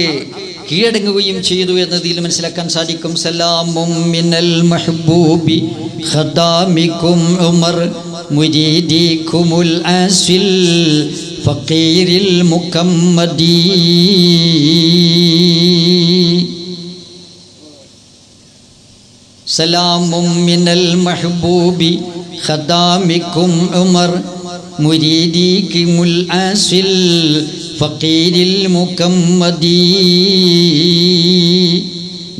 കീഴടങ്ങുകയും ചെയ്തു എന്നതിൽ മനസ്സിലാക്കാൻ സാധിക്കും. സലാമും മിനൽ മഹ്ബൂബി ഖദാമികും ഉമർ മുരീദികുമുൽ ആസിൽ ഫഖീരിൽ മുകമ്മദി. സലാമും മിനൽ മഹ്ബൂബി ഖദാമികും ഉമർ മുരീദികുമുൽ ആസിൽ ഫഖീരിൽ മുകമ്മദി.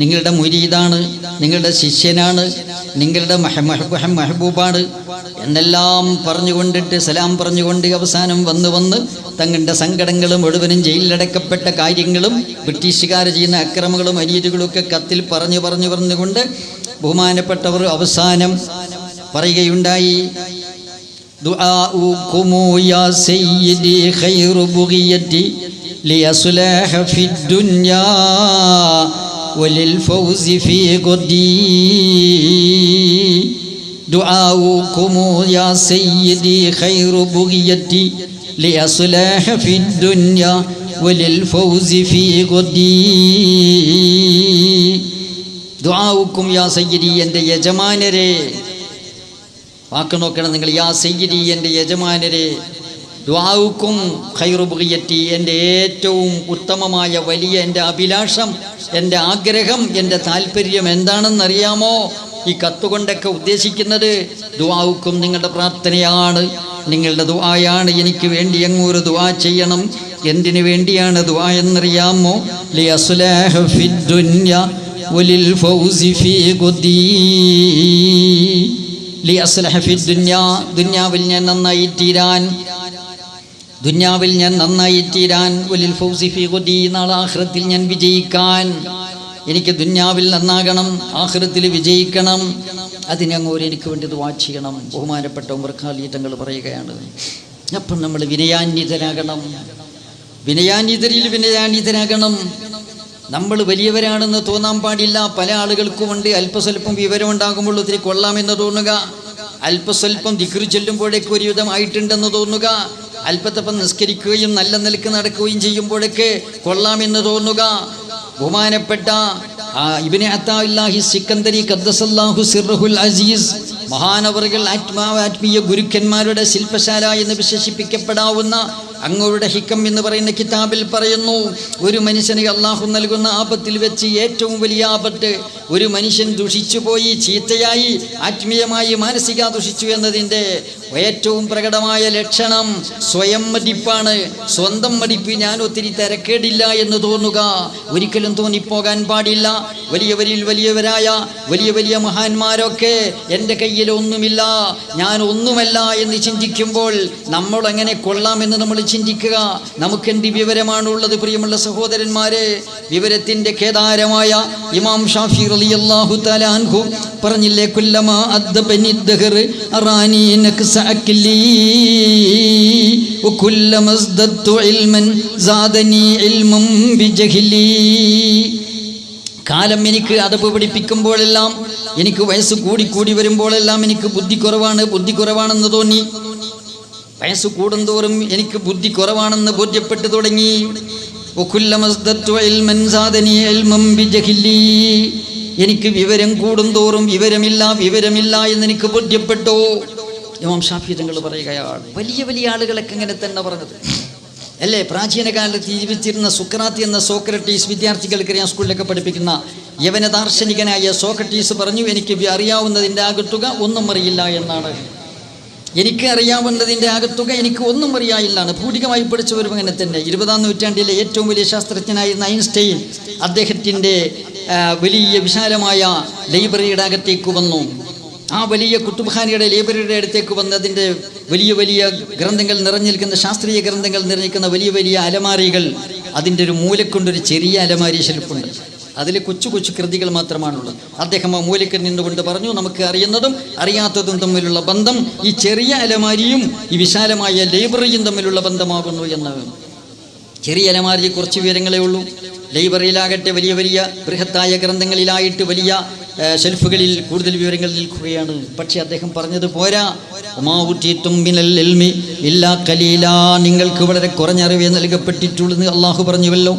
നിങ്ങളുടെ മുരീദാണ്, നിങ്ങളുടെ ശിഷ്യനാണ്, നിങ്ങളുടെ മെഹബൂബാണ് എന്നെല്ലാം പറഞ്ഞുകൊണ്ടിട്ട് സലാം പറഞ്ഞുകൊണ്ട് അവസാനം വന്ന് തങ്ങളുടെ സങ്കടങ്ങളും മുഴുവനും ജയിലിലടക്കപ്പെട്ട കാര്യങ്ങളും ബ്രിട്ടീഷുകാർ ചെയ്യുന്ന അക്രമങ്ങളും അനീതികളും ഒക്കെ കത്തിൽ പറഞ്ഞുകൊണ്ട് ബഹുമാനപ്പെട്ടവർ അവസാനം പറയുകയുണ്ടായി. ദുആഉകുമു യാ സയ്യിദി ഖൈറു ബുഗിയതി ലിയസ്ലഹ ഫിദ്ദുനിയാ വലിൽ ഫൗസി ഫീ ഗദി. ദുആഉകുമു യാ സയ്യിദി ഖൈറു ബുഗിയതി ലിയസ്ലഹ ഫിദ്ദുനിയാ വലിൽ ഫൗസി ഫീ ഗദി. ദുആഉക്കും യാ സയ്യിദി, എൻ്റെ യജമാനരെ. വാക്ക് നോക്കണം നിങ്ങൾ. യാ സയ്യിദി, എൻ്റെ യജമാനരെ. ദുആഉക്കും ഖൈറു ബുഗിയത്തി, എൻ്റെ ഏറ്റവും ഉത്തമമായ വലിയ എൻ്റെ അഭിലാഷം, എൻ്റെ ആഗ്രഹം, എൻ്റെ താല്പര്യം എന്താണെന്നറിയാമോ? ഈ കത്തുകൊണ്ടൊക്കെ ഉദ്ദേശിക്കുന്നത് ദുആഉക്കും നിങ്ങളുടെ പ്രാർത്ഥനയാണ്, നിങ്ങളുടെ ദുആയാണ്. എനിക്ക് വേണ്ടി അങ്ങൊരു ദുആ ചെയ്യണം. എന്തിനു വേണ്ടിയാണ് ദുആ എന്നറിയാമോ? ലിയസ്ലഹ ഫിദ്ദുനിയ വലിൽ ഫൗസി ഫീ ഖുദീ. ലിയസ്ലഹ ഫിദ്ദുനിയ, ദുനിയാവിൽ ഞാൻ നന്നായി തീരാൻ, ദുനിയാവിൽ ഞാൻ നന്നായി തീരാൻ. വലിൽ ഫൗസി ഫീ ഖുദീ, നാളെ ആഖിറത്തിൽ ഞാൻ വിജയിക്കാൻ. എനിക്ക് ദുനിയാവിൽ നന്നാകണം, ആഖിറത്തിൽ വിജയിക്കണം. അതിനങ്ങോര് എനിക്ക് വേണ്ടി ദുആ ചെയ്യണം. ബഹുമാനപ്പെട്ട ഉമർ ഖാലി തങ്ങൾ പറയുകയാണ്. അപ്പം നമ്മൾ വിനയാന്വിതരാകണം, വിനയാന്വിതരാകണം. നമ്മൾ വലിയവരാണെന്ന് തോന്നാൻ പാടില്ല. പല ആളുകൾക്കുമുണ്ട് അല്പസ്വല്പം വിവരമുണ്ടാകുമ്പോൾ ഒത്തിരി കൊള്ളാമെന്ന് തോന്നുക, അല്പസ്വല്പം ദിക്റ് ചൊല്ലുമ്പോഴേക്ക് ഒരുവിധം ആയിട്ടുണ്ടെന്ന് തോന്നുക, അല്പത്തപ്പം നിസ്കരിക്കുകയും നല്ല നിലക്ക് നടക്കുകയും ചെയ്യുമ്പോഴൊക്കെ കൊള്ളാമെന്ന് തോന്നുക. ബഹുമാനപ്പെട്ട ഇബ്നു അത്താഇല്ലാഹി സിക്കന്ദരി ഖദ്ദസല്ലാഹു സിർറുൽ അസീസ് മഹാനവറുകൾ ആത്മീയ ഗുരുക്കന്മാരുടെ ശില്പശാല എന്ന് വിശേഷിപ്പിക്കപ്പെടാവുന്ന അങ്ങോരുടെ ഹിക്കം എന്ന് പറയുന്ന കിതാബിൽ പറയുന്നു, ഒരു മനുഷ്യന് അള്ളാഹു നൽകുന്ന ആപത്തിൽ വെച്ച് ഏറ്റവും വലിയ ആപത്ത്, ഒരു മനുഷ്യൻ ദുഷിച്ചുപോയി, ചീത്തയായി, ആത്മീയമായി മാനസിക ദുഷിച്ചു എന്നതിൻ്റെ ഏറ്റവും പ്രകടമായ ലക്ഷണം സ്വയം മതിപ്പാണ്. സ്വന്തം മതിപ്പ് ഞാൻ ഒത്തിരി തിരക്കേടില്ല എന്ന് തോന്നുക, ഒരിക്കലും തോന്നിപ്പോകാൻ പാടില്ല. വലിയവരായ വലിയ മഹാന്മാരൊക്കെ എൻ്റെ കയ്യിൽ ഒന്നുമില്ല, ഞാൻ ഒന്നുമല്ല എന്ന് ചിന്തിക്കുമ്പോൾ നമ്മൾ എങ്ങനെ കൊള്ളാമെന്ന് നമ്മൾ ചിന്തിക്കുക. നമുക്കെന്ത് വിവരമാണുള്ളത് പ്രിയമുള്ള സഹോദരന്മാരെ? വിവരത്തിൻ്റെ കേദാരമായ ഇമാം ഷാഫി റളിയല്ലാഹു തആല അൻഹു പറഞ്ഞില്ലേ, കുല്ലമാ അദ്ദബനി ദഹർ അറാനി നക്സ അക്ലി വകുല്ലമാ അസ്ദത്തു ഇൽമൻ സാദനി ഇൽമം ബിജഹ്ലി. കാലം എനിക്ക് അതപ്പ് പഠിപ്പിക്കുമ്പോഴെല്ലാം, എനിക്ക് വയസ്സ് കൂടി വരുമ്പോഴെല്ലാം എനിക്ക് ബുദ്ധി കുറവാണെന്ന് തോന്നി. വയസ്സ് കൂടുന്തോറും എനിക്ക് ബുദ്ധി കുറവാണെന്ന് ബോധ്യപ്പെട്ടു തുടങ്ങി. എനിക്ക് വിവരം കൂടുന്തോറും വിവരമില്ല എന്ന് എനിക്ക് ബോധ്യപ്പെട്ടു. ഇമാം ഷാഫി തങ്ങൾ പറയുകയാണ്. വലിയ ആളുകളൊക്കെ ഇങ്ങനെ തന്നെ പറഞ്ഞത് അല്ലേ? പ്രാചീന കാലത്ത് ജീവിച്ചിരുന്ന സുക്രാത്തി എന്ന സോക്രട്ടീസ്, വിദ്യാർത്ഥികൾക്കറിയാം, സ്കൂളിലൊക്കെ പഠിപ്പിക്കുന്ന യവന ദാർശനികനായ സോക്രട്ടീസ് പറഞ്ഞു, എനിക്ക് അറിയാവുന്നതിൻ്റെ ആകത്തുക ഒന്നും അറിയില്ല എന്നാണ്. എനിക്ക് അറിയാവുന്നതിൻ്റെ ആകത്തുക എനിക്ക് ഒന്നും അറിയായില്ലാണ്. ഭൂരികമായി പഠിച്ചവരും അങ്ങനെ തന്നെ. 20-ാം നൂറ്റാണ്ടിലെ ഏറ്റവും വലിയ ശാസ്ത്രജ്ഞനായിരുന്ന ഐൻസ്റ്റൈൻ അദ്ദേഹത്തിൻ്റെ വലിയ വിശാലമായ ലൈബ്രറിയുടെ അകത്തേക്ക് വന്നു. ആ വലിയ കുത്തുബ്ഖാനയുടെ ലൈബ്രറിയുടെ അടുത്തേക്ക് വന്ന് അതിൻ്റെ വലിയ ഗ്രന്ഥങ്ങൾ നിറഞ്ഞിരിക്കുന്ന, ശാസ്ത്രീയ ഗ്രന്ഥങ്ങൾ നിറഞ്ഞിരിക്കുന്ന വലിയ അലമാരികൾ, അതിൻ്റെ ഒരു മൂലക്കൊണ്ടൊരു ചെറിയ അലമാരി ഷെൽഫുണ്ട്. അതിൽ കൊച്ചു കൃതികൾ മാത്രമാണുള്ളത്. അദ്ദേഹം ആ മൂലക്കിൽ നിന്നുകൊണ്ട് പറഞ്ഞു, നമുക്ക് അറിയുന്നതും അറിയാത്തതും തമ്മിലുള്ള ബന്ധം ഈ ചെറിയ അലമാരിയും ഈ വിശാലമായ ലൈബ്രറിയും തമ്മിലുള്ള ബന്ധമാകുന്നു എന്ന്. ചെറിയ അലമാരിയിൽ കുറച്ച് വിവരങ്ങളേ ഉള്ളൂ. ലൈബ്രറിയിലാകട്ടെ വലിയ ബൃഹത്തായ ഗ്രന്ഥങ്ങളിലായിട്ട് വലിയ ഷെൽഫുകളിൽ കൂടുതൽ വിവരങ്ങൾ നിൽക്കുകയാണ്. പക്ഷേ അദ്ദേഹം പറഞ്ഞത് പോരാ. നിങ്ങൾക്ക് വളരെ കുറഞ്ഞ അറിവേ നൽകപ്പെട്ടിട്ടുള്ളൂ അള്ളാഹു പറഞ്ഞുവല്ലോ.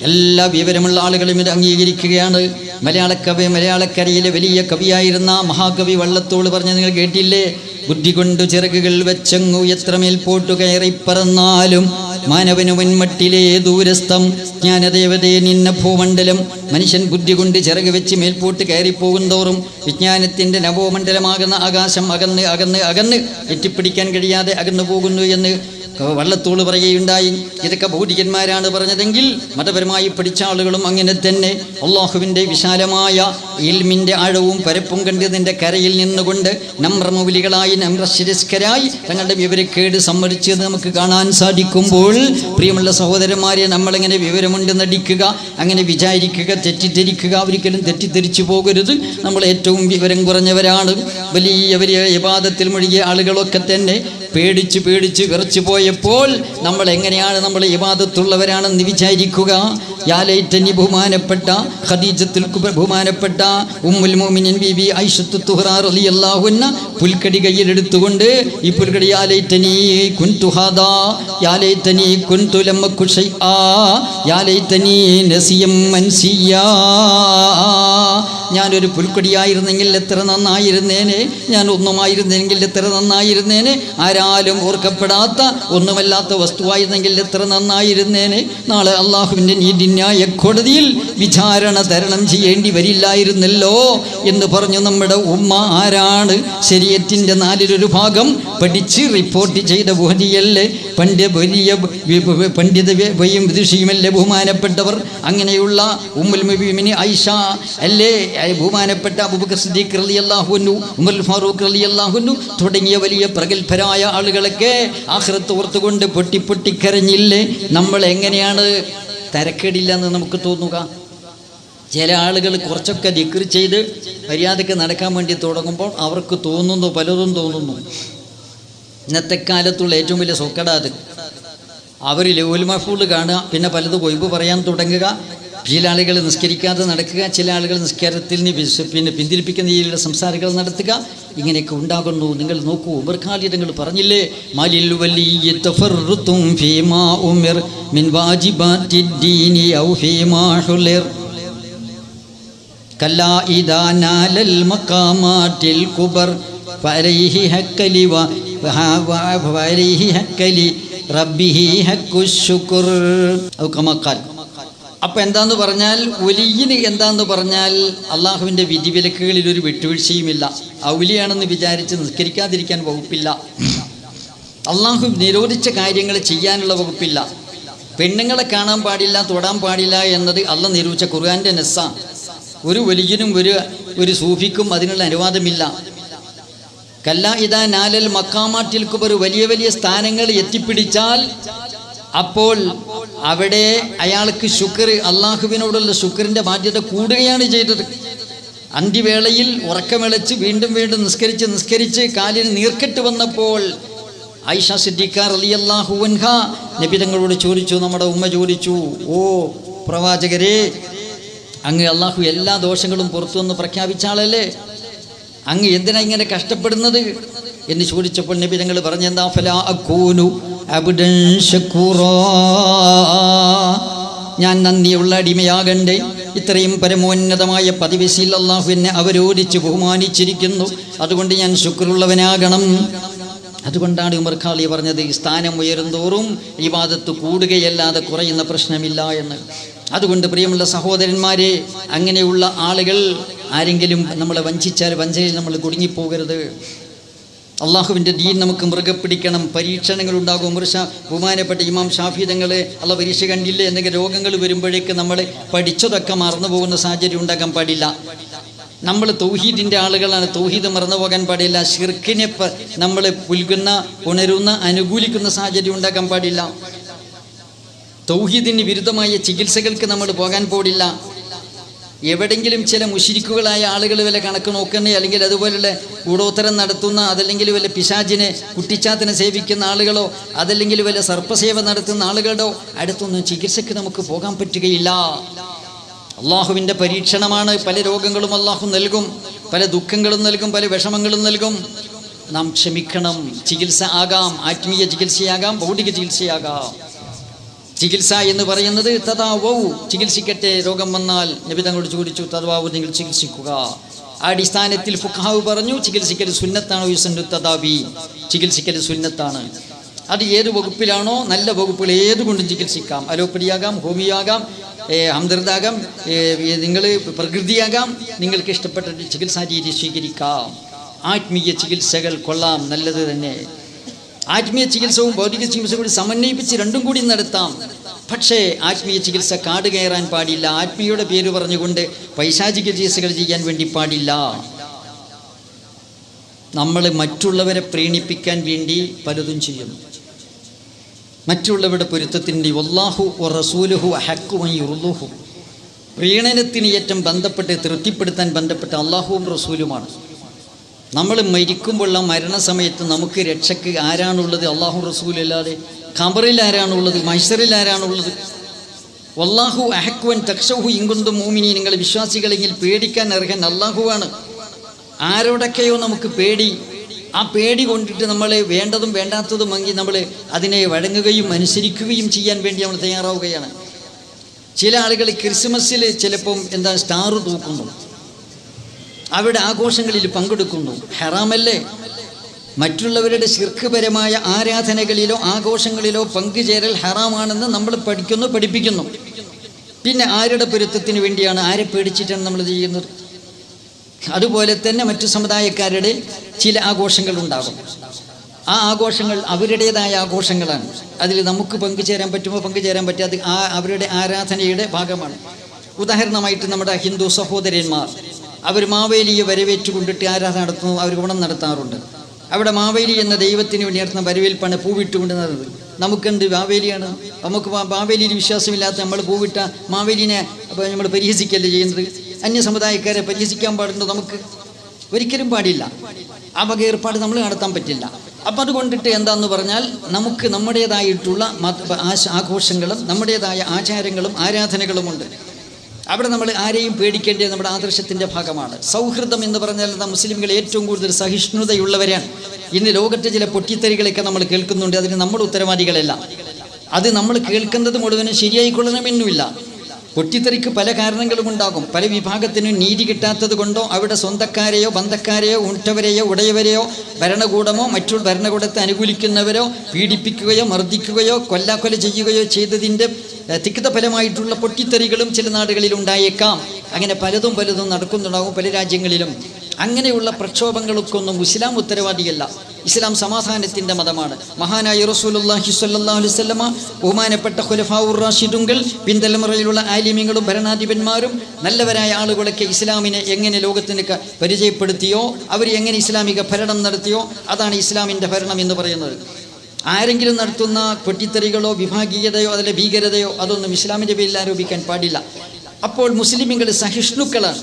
എല്ലാ വിവരമുള്ള ആളുകളും ഇത് അംഗീകരിക്കുകയാണ്. മലയാളക്കരയിലെ വലിയ കവിയായിരുന്ന മഹാകവി വള്ളത്തോൾ പറഞ്ഞ് നിങ്ങൾ കേട്ടില്ലേ? ബുദ്ധി കൊണ്ടു ചിറകുകൾ വെച്ചങ്ങു എത്രമേൽ പോട്ടു കയറി പറന്നാലും മാനവനു മുൻമട്ടിലെ ദൂരസ്ഥം ജ്ഞാനദേവതയെ നിന്ന ഭൂമണ്ഡലം. മനുഷ്യൻ ബുദ്ധി കൊണ്ട് ചിറക് വെച്ച് മേൽപോട്ട് കയറിപ്പോകും തോറും വിജ്ഞാനത്തിൻ്റെ നവോമണ്ഡലമാകുന്ന ആകാശം അകന്ന് എത്തിപ്പിടിക്കാൻ കഴിയാതെ അകന്നു പോകുന്നു എന്ന് വള്ളത്തോൾ പറയുകയുണ്ടായി. ഇതൊക്കെ ഭൗതികന്മാരാണ് പറഞ്ഞതെങ്കിൽ മതപരമായി പഠിച്ച ആളുകളും അങ്ങനെ തന്നെ അള്ളാഹുവിൻ്റെ വിശാലമായ ഇൽമിൻ്റെ ആഴവും പരപ്പും കണ്ടതിൻ്റെ കരയിൽ നിന്നുകൊണ്ട് നമ്രമൗലികളായി നമ്രശിരസ്കരായി തങ്ങളുടെ വിവരക്കേട് സമ്മതിച്ചത് നമുക്ക് കാണാൻ സാധിക്കുമ്പോൾ, പ്രിയമുള്ള സഹോദരന്മാരെ, നമ്മളെങ്ങനെ വിവരമുണ്ട് നടിക്കുക, അങ്ങനെ വിചാരിക്കുക, തെറ്റിദ്ധരിക്കുക, ഒരിക്കലും തെറ്റിദ്ധരിച്ചു പോകരുത്. നമ്മൾ ഏറ്റവും വിവരം കുറഞ്ഞവരാണ്. വലിയ ഇബാദത്തിൽ മുഴുകിയ ആളുകളൊക്കെ തന്നെ പേടിച്ച് പേടിച്ച് വിറച്ചു പോയപ്പോൾ നമ്മൾ എങ്ങനെയാണ് നമ്മൾ ഇബാദത്തുള്ളവരാണെന്ന് വിചാരിക്കുക. യാ ലൈറ്റനി ബഹുമാനപ്പെട്ട ഖദീജത്തുൽ കുബ്ര ബഹുമാനപ്പെട്ട ഉമ്മുൽ മുഅ്മിനീൻ ബീബി ഐഷത്തു തുഹ്റ റളിയല്ലാഹു അൻഹ പുൽക്കടി കയ്യിലെടുത്തുകൊണ്ട് ഈ പുൽക്കടി യാ ലൈറ്റനി കുൻതു ഹാദാ യാ ലൈറ്റനി കുൻതു ലം അകു ശൈആ യാ ലൈറ്റനി നസിയം മൻസിയാ. ഞാനൊരു പുൽക്കൊടിയായിരുന്നെങ്കിൽ എത്ര നന്നായിരുന്നേനെ, ഞാൻ ഒന്നുമായിരുന്നെങ്കിൽ എത്ര നന്നായിരുന്നേനെ, ആരാലും ഓർക്കപ്പെടാത്ത ഒന്നുമല്ലാത്ത വസ്തുവായിരുന്നെങ്കിൽ എത്ര നന്നായിരുന്നേനെ. നാളെ അള്ളാഹുവിൻ്റെ നീതിന്യായ കോടതിയിൽ വിചാരണ തരണം ചെയ്യേണ്ടി വരില്ലായിരുന്നല്ലോ എന്ന് പറഞ്ഞു നമ്മുടെ ഉമ്മ ആരാണ്? ശരീഅത്തിൻ്റെ 4/1 ഭാഗം പഠിച്ച് റിപ്പോർട്ട് ചെയ്ത ബോധിയല്ലേ, പണ്ഡിത വിദുഷിയുമല്ലേ ബഹുമാനപ്പെട്ടവർ. അങ്ങനെയുള്ള ഉമ്മുൽ മുഅ്മിനീൻ ആയിഷ അല്ലേ, ബഹുമാനപ്പെട്ട അബൂബക്കർ സിദ്ദീഖ് റളിയല്ലാഹു അൻഹു, ഉമർ ഫാറൂഖ് റളിയല്ലാഹു അൻഹു തുടങ്ങിയ വലിയ പ്രഗത്ഭരായ ആളുകളൊക്കെ ആഖിറത്ത് ഓർത്തുകൊണ്ട് പൊട്ടിക്കരഞ്ഞില്ലേ. നമ്മൾ എങ്ങനെയാണ് തരക്കേടില്ലെന്ന് നമുക്ക് തോന്നുക? ചില ആളുകൾ കുറച്ചൊക്കെ ദിക്ർ ചെയ്ത് മര്യാദയ്ക്ക് നടക്കാൻ വേണ്ടി തുടങ്ങുമ്പോൾ അവർക്ക് പലതും തോന്നുന്നു. ഇന്നത്തെ കാലത്തുള്ള ഏറ്റവും വലിയ സൊക്കടാത് അവർ ലൗഹുൽ മഹ്ഫൂദ് കാണുക, പിന്നെ പലതും ഒഴിവ് പറയാൻ തുടങ്ങുക. ചില ആളുകൾ നിസ്കരിക്കാതെ നടക്കുക, ചില ആളുകൾ നിസ്കാരത്തിൽ നിന്ന് പിന്തിരിപ്പിക്കുന്ന രീതിയിലുള്ള സംസാരങ്ങൾ നടത്തുക. ഇങ്ങനെയൊക്കെ ഉണ്ടാകുന്നു. നിങ്ങൾ നോക്കൂ, ഉമർ ഖാലിദ് തങ്ങൾ പറഞ്ഞില്ലേ, മാലിൽ വലിയ തഫർറുതും ഫീമാ ഉമിർ മിൻ വാജിബാത്തിദ്ദീനി ഔ ഫീമാ ഹുലിർ കല്ലാ ഇദാ നാലൽ മഖാമാത്തിൽ കുബർ ഫഅലൈഹി ഹക്കലി ഫഅലൈഹി ഹക്കലി റബ്ബിഹി ഹക്കുശുക്ർ ഔ കമാ ഖാൽ. അപ്പം എന്താന്ന് പറഞ്ഞാൽ, ഒലിയിന് എന്താന്ന് പറഞ്ഞാൽ അള്ളാഹുവിൻ്റെ വിധിവിലക്കുകളിൽ ഒരു വിട്ടുവീഴ്ചയുമില്ല. ഔലിയാണെന്ന് വിചാരിച്ച് നിസ്കരിക്കാതിരിക്കാൻ വകുപ്പില്ല. അള്ളാഹു നിരോധിച്ച കാര്യങ്ങൾ ചെയ്യാനുള്ള വകുപ്പില്ല. പെണ്ണുങ്ങളെ കാണാൻ പാടില്ല, തൊടാൻ പാടില്ല എന്നത് അള്ളാഹ് നിരോധിച്ച ഖുർആൻ്റെ നസ്സാ. ഒരു വലിയനും ഒരു സൂഫിക്കും അതിനുള്ള അനുവാദമില്ല. കല്ലാ ഇദാ നാലൽ മഖാമാത്തിൽ കുബർ, വലിയ വലിയ സ്ഥാനങ്ങൾ എത്തിപ്പിടിച്ചാൽ അപ്പോൾ അവിടെ അയാൾക്ക് ശുക്ർ, അള്ളാഹുവിനോടുള്ള ശുക്രിൻ്റെ ബാധ്യത കൂടുകയാണ് ചെയ്തത്. അന്ത്യവേളയിൽ ഉറക്കമിളച്ച് വീണ്ടും വീണ്ടും നിസ്കരിച്ച് കാലിന് നീർക്കെട്ട് വന്നപ്പോൾ ആയിഷ സിദ്ദീഖ റളിയല്ലാഹു അൻഹ നബി തങ്ങളോട് ചോദിച്ചു, നമ്മുടെ ഉമ്മ ചോദിച്ചു, ഓ പ്രവാചകരെ, അങ്ങ് അള്ളാഹു എല്ലാ ദോഷങ്ങളും പുറത്തുവന്ന് പ്രഖ്യാപിച്ച ആളല്ലേ, അങ്ങ് എന്തിനാ ഇങ്ങനെ കഷ്ടപ്പെടുന്നത് എന്ന് ചോദിച്ചപ്പോൾ നബി തങ്ങൾ പറഞ്ഞെന്താ, ഫലാ അകൂനു അബ്ദൻ ശകൂറാ, ഞാൻ നന്ദിയുള്ള അടിമയാകണ്ടേ. ഇത്രയും പരമോന്നതമായ പദവിയിൽ അള്ളാഹു എന്നെ അവരോധിച്ച് ബഹുമാനിച്ചിരിക്കുന്നു, അതുകൊണ്ട് ഞാൻ ശുക്റുള്ളവനാകണം. അതുകൊണ്ടാണ് ഉമർ ഖാലി പറഞ്ഞത്, സ്ഥാനം ഉയരുന്തോറും ഇബാദത്ത് കൂടുകയല്ലാതെ കുറയുന്ന പ്രശ്നമില്ല എന്ന്. അതുകൊണ്ട് പ്രിയമുള്ള സഹോദരന്മാരെ, അങ്ങനെയുള്ള ആളുകൾ ആരെങ്കിലും നമ്മളെ വഞ്ചിച്ചാൽ വഞ്ചനയിൽ നമ്മൾ കുടുങ്ങിപ്പോകരുത്. അള്ളാഹുവിൻ്റെ ദീൻ നമുക്ക് മുറുകെ പിടിക്കണം. പരീക്ഷണങ്ങളുണ്ടാകും. ബഹുമാനപ്പെട്ട ഇമാം ഷാഫി തങ്ങൾ അള്ള പരീക്ഷ കണ്ടില്ലേ, എന്തെങ്കിലും രോഗങ്ങൾ വരുമ്പോഴേക്ക് നമ്മൾ പഠിച്ചതൊക്കെ മറന്നു പോകുന്ന സാഹചര്യം ഉണ്ടാക്കാൻ പാടില്ല. നമ്മൾ തൗഹീദിൻ്റെ ആളുകളാണ്, തൗഹീദ് മറന്നു പോകാൻ പാടില്ല. ശിർക്കിനെ നമ്മൾ ഉണരുന്ന അനുകൂലിക്കുന്ന സാഹചര്യം ഉണ്ടാക്കാൻ പാടില്ല. തൗഹീദിന് വിരുദ്ധമായ ചികിത്സകൾക്ക് നമ്മൾ പോകാൻ പാടില്ല. എവിടെങ്കിലും ചില മുശ്രിക്കുകളായ ആളുകൾ വല്ല കണക്ക് നോക്കുന്ന, അല്ലെങ്കിൽ അതുപോലുള്ള കൂടോത്തരം നടത്തുന്ന, അതല്ലെങ്കിൽ വല്ല പിശാചിനെ കുട്ടിച്ചാത്തിനെ സേവിക്കുന്ന ആളുകളോ, അതല്ലെങ്കിൽ വല്ല സർപ്പസേവ നടത്തുന്ന ആളുകളുടെ അടുത്തൊന്നും ചികിത്സയ്ക്ക് നമുക്ക് പോകാൻ പറ്റുകയില്ല. അള്ളാഹുവിൻ്റെ പരീക്ഷണമാണ്. പല രോഗങ്ങളും അള്ളാഹു നൽകും, പല ദുഃഖങ്ങളും നൽകും, പല വിഷമങ്ങളും നൽകും. നാം ക്ഷമിക്കണം. ചികിത്സ ആകാം, ആത്മീയ ചികിത്സയാകാം, ഭൗതിക ചികിത്സയാകാം. ചികിത്സ എന്ന് പറയുന്നത് തദാവൗ, ചികിത്സിക്കട്ടെ. രോഗം വന്നാൽ നബി തങ്ങളോട് ചോദിച്ചു, തദാവു, നിങ്ങൾ ചികിത്സിക്കുക. ആ അടിസ്ഥാനത്തിൽ ഫുഖഹാവ് പറഞ്ഞു, ചികിത്സിക്കൽ സുന്നത്താണ്. യുസന്നു തദാവി, ചികിത്സിക്കൽ സുന്നത്താണ്. അത് ഏത് വകുപ്പിലാണോ, നല്ല വകുപ്പുകൾ ഏതുകൊണ്ടും ചികിത്സിക്കാം. അലോപ്പതിയാകാം, ഹോമിയാകാം, ഹംദർദാകാം, നിങ്ങൾ പ്രകൃതിയാകാം. നിങ്ങൾക്ക് ഇഷ്ടപ്പെട്ട ചികിത്സാ രീതി സ്വീകരിക്കാം. ആത്മീയ ചികിത്സകൾ കൊള്ളാം, നല്ലത് തന്നെ. ആത്മീയ ചികിത്സവും ഭൗതിക ചികിത്സയും കൂടി സമന്വയിപ്പിച്ച് രണ്ടും കൂടി നടത്താം. പക്ഷേ ആത്മീയ ചികിത്സ കാട് കയറാൻ പാടില്ല. ആത്മീയയുടെ പേര് പറഞ്ഞുകൊണ്ട് പൈശാചിക ചികിത്സകൾ ചെയ്യാൻ വേണ്ടി പാടില്ല. നമ്മൾ മറ്റുള്ളവരെ പ്രീണിപ്പിക്കാൻ വേണ്ടി പലതും ചെയ്യുന്നു. മറ്റുള്ളവരുടെ പൊരുത്തത്തിൻ്റെ വല്ലാഹു റസൂലുഹു അഹഖു അൻ യുർദുഹു, പ്രീണനത്തിന് ഏറ്റവും ബന്ധപ്പെട്ട് തൃപ്തിപ്പെടുത്താൻ ബന്ധപ്പെട്ട അള്ളാഹുവും റസൂലുമാണ്. നമ്മൾ മരിക്കുമ്പോഴുള്ള മരണസമയത്ത് നമുക്ക് രക്ഷയ്ക്ക് ആരാണുള്ളത്? അള്ളാഹു റസൂലല്ലാതെ. ഖബറിൽ ആരാണുള്ളത്? മഹ്ശറിൽ ആരാണുള്ളത്? വല്ലാഹു അഹ്ഖുൻ തഖ്ശൗഹു ഇൻ കുന്തും മുഅ്മിനീൻ, നിങ്ങൾ വിശ്വാസികളെങ്കിൽ പേടിക്കാൻ അർഹൻ അള്ളാഹുവാണ്. ആരോടൊക്കെയോ നമുക്ക് പേടി, ആ പേടി കൊണ്ടിട്ട് നമ്മൾ വേണ്ടതും വേണ്ടാത്തതും വാങ്ങി നമ്മൾ അതിനെ വഴങ്ങുകയും അനുസരിക്കുകയും ചെയ്യാൻ വേണ്ടി നമ്മൾ തയ്യാറാവുകയാണ്. ചില ആളുകൾ ക്രിസ്മസിൽ ചിലപ്പം സ്റ്റാർ തൂക്കുന്നു, അവരുടെ ആഘോഷങ്ങളിൽ പങ്കെടുക്കുന്നു. ഹറാമല്ലേ? മറ്റുള്ളവരുടെ ശിർക്ക്പരമായ ആരാധനകളിലോ ആഘോഷങ്ങളിലോ പങ്കുചേരൽ ഹറാമാണെന്ന് നമ്മൾ പഠിപ്പിക്കുന്നു. പിന്നെ ആരുടെ പൊരുത്തത്തിന് വേണ്ടിയാണ്, ആരെ പേടിച്ചിട്ടാണ് നമ്മൾ ചെയ്യുന്നത്? അതുപോലെ തന്നെ മറ്റു സമുദായക്കാരുടെ ചില ആഘോഷങ്ങൾ ഉണ്ടാകും. ആ ആഘോഷങ്ങൾ അവരുടേതായ ആഘോഷങ്ങളാണ്. അതിൽ നമുക്ക് പങ്കുചേരാൻ പറ്റുമോ പങ്കുചേരാൻ പറ്റാതെ അവരുടെ ആരാധനയുടെ ഭാഗമാണ്. ഉദാഹരണമായിട്ട് നമ്മുടെ ഹിന്ദു സഹോദരന്മാർ അവർ മാവേലിയെ വരവേറ്റുകൊണ്ടിട്ട് ആരാധന നടത്തുന്നു, അവർ ഓണം നടത്താറുണ്ട്. അവിടെ മാവേലി എന്ന ദൈവത്തിന് വേണ്ടി നടത്തുന്ന വരവേൽപ്പാണ് പൂവിട്ടുകൊണ്ട് നടന്നത്. നമുക്കെന്ത് മാവേലിയാണ്? നമുക്ക് മാവേലിയിൽ വിശ്വാസമില്ലാത്ത നമ്മൾ പൂവിട്ട മാവേലിനെ നമ്മൾ പരിഹസിക്കല്ലേ ചെയ്യുന്നത്? അന്യ സമുദായക്കാരെ പരിഹസിക്കാൻ പാടുണ്ടോ? നമുക്ക് ഒരിക്കലും പാടില്ല. ആ വക ഏർപ്പാട് നമ്മൾ നടത്താൻ പറ്റില്ല. അപ്പം അതുകൊണ്ടിട്ട് എന്താന്ന് പറഞ്ഞാൽ നമുക്ക് നമ്മുടേതായിട്ടുള്ള ആഘോഷങ്ങളും നമ്മുടേതായ ആചാരങ്ങളും ആരാധനകളുമുണ്ട്. അവിടെ നമ്മൾ ആരെയും പേടിക്കേണ്ടത് നമ്മുടെ ആദർശത്തിൻ്റെ ഭാഗമാണ്. സൗഹൃദം എന്ന് പറഞ്ഞാൽ മുസ്ലിംകൾ ഏറ്റവും കൂടുതൽ സഹിഷ്ണുതയുള്ളവരാണ്. ഇന്ന് ലോകത്തെ ചില പൊട്ടിത്തെറികളൊക്കെ നമ്മൾ കേൾക്കുന്നുണ്ട്, അതിന് നമ്മൾ ഉത്തരവാദികളല്ല. അത് നമ്മൾ കേൾക്കുന്നത് മുഴുവനും ശരിയായിക്കൊള്ളണമെന്നുമില്ല. പൊട്ടിത്തെറിക്ക് പല കാരണങ്ങളും ഉണ്ടാകും. പല വിഭാഗത്തിനും നീതി കിട്ടാത്തത് കൊണ്ടോ അവിടെ സ്വന്തക്കാരെയോ ബന്ധക്കാരെയോ ഉണ്ടവരെയോ ഉടയവരെയോ ഭരണകൂടമോ മറ്റുള്ള ഭരണകൂടത്തെ അനുകൂലിക്കുന്നവരോ പീഡിപ്പിക്കുകയോ മർദ്ദിക്കുകയോ കൊല്ലാക്കൊല ചെയ്യുകയോ ചെയ്തതിൻ്റെ തിക്തഫലമായിട്ടുള്ള പൊട്ടിത്തെറികളും ചില നാടുകളിൽ ഉണ്ടായേക്കാം. അങ്ങനെ പലതും നടക്കുന്നുണ്ടാകും പല രാജ്യങ്ങളിലും. അങ്ങനെയുള്ള പ്രക്ഷോഭങ്ങൾക്കൊന്നും ഇസ്ലാം ഉത്തരവാദിയല്ല. ഇസ്ലാം സമാധാനത്തിൻ്റെ മതമാണ്. മഹാനായ റസൂലുള്ളാഹി സ്വല്ലല്ലാഹു അലൈഹി വസല്ലമ, ബഹുമാനപ്പെട്ട ഖുലഫാഉർ റാഷിദുകൾ, പിൻതലമുറയിലുള്ള ആലിമീങ്ങളും ഭരണാധിപന്മാരും നല്ലവരായ ആളുകളൊക്കെ ഇസ്ലാമിനെ എങ്ങനെ ലോകത്തിന് പരിചയപ്പെടുത്തിയോ, അവർ എങ്ങനെ ഇസ്ലാമിക ഭരണം നടത്തിയോ അതാണ് ഇസ്ലാമിൻ്റെ ഭരണം എന്ന് പറയുന്നത്. ആരെങ്കിലും നടത്തുന്ന പൊട്ടിത്തെറികളോ വിഭാഗീയതയോ അതിലെ ഭീകരതയോ അതൊന്നും ഇസ്ലാമിൻ്റെ പേരിൽ ആരോപിക്കാൻ പാടില്ല. അപ്പോൾ മുസ്ലിമുകൾ സഹിഷ്ണുക്കളാണ്,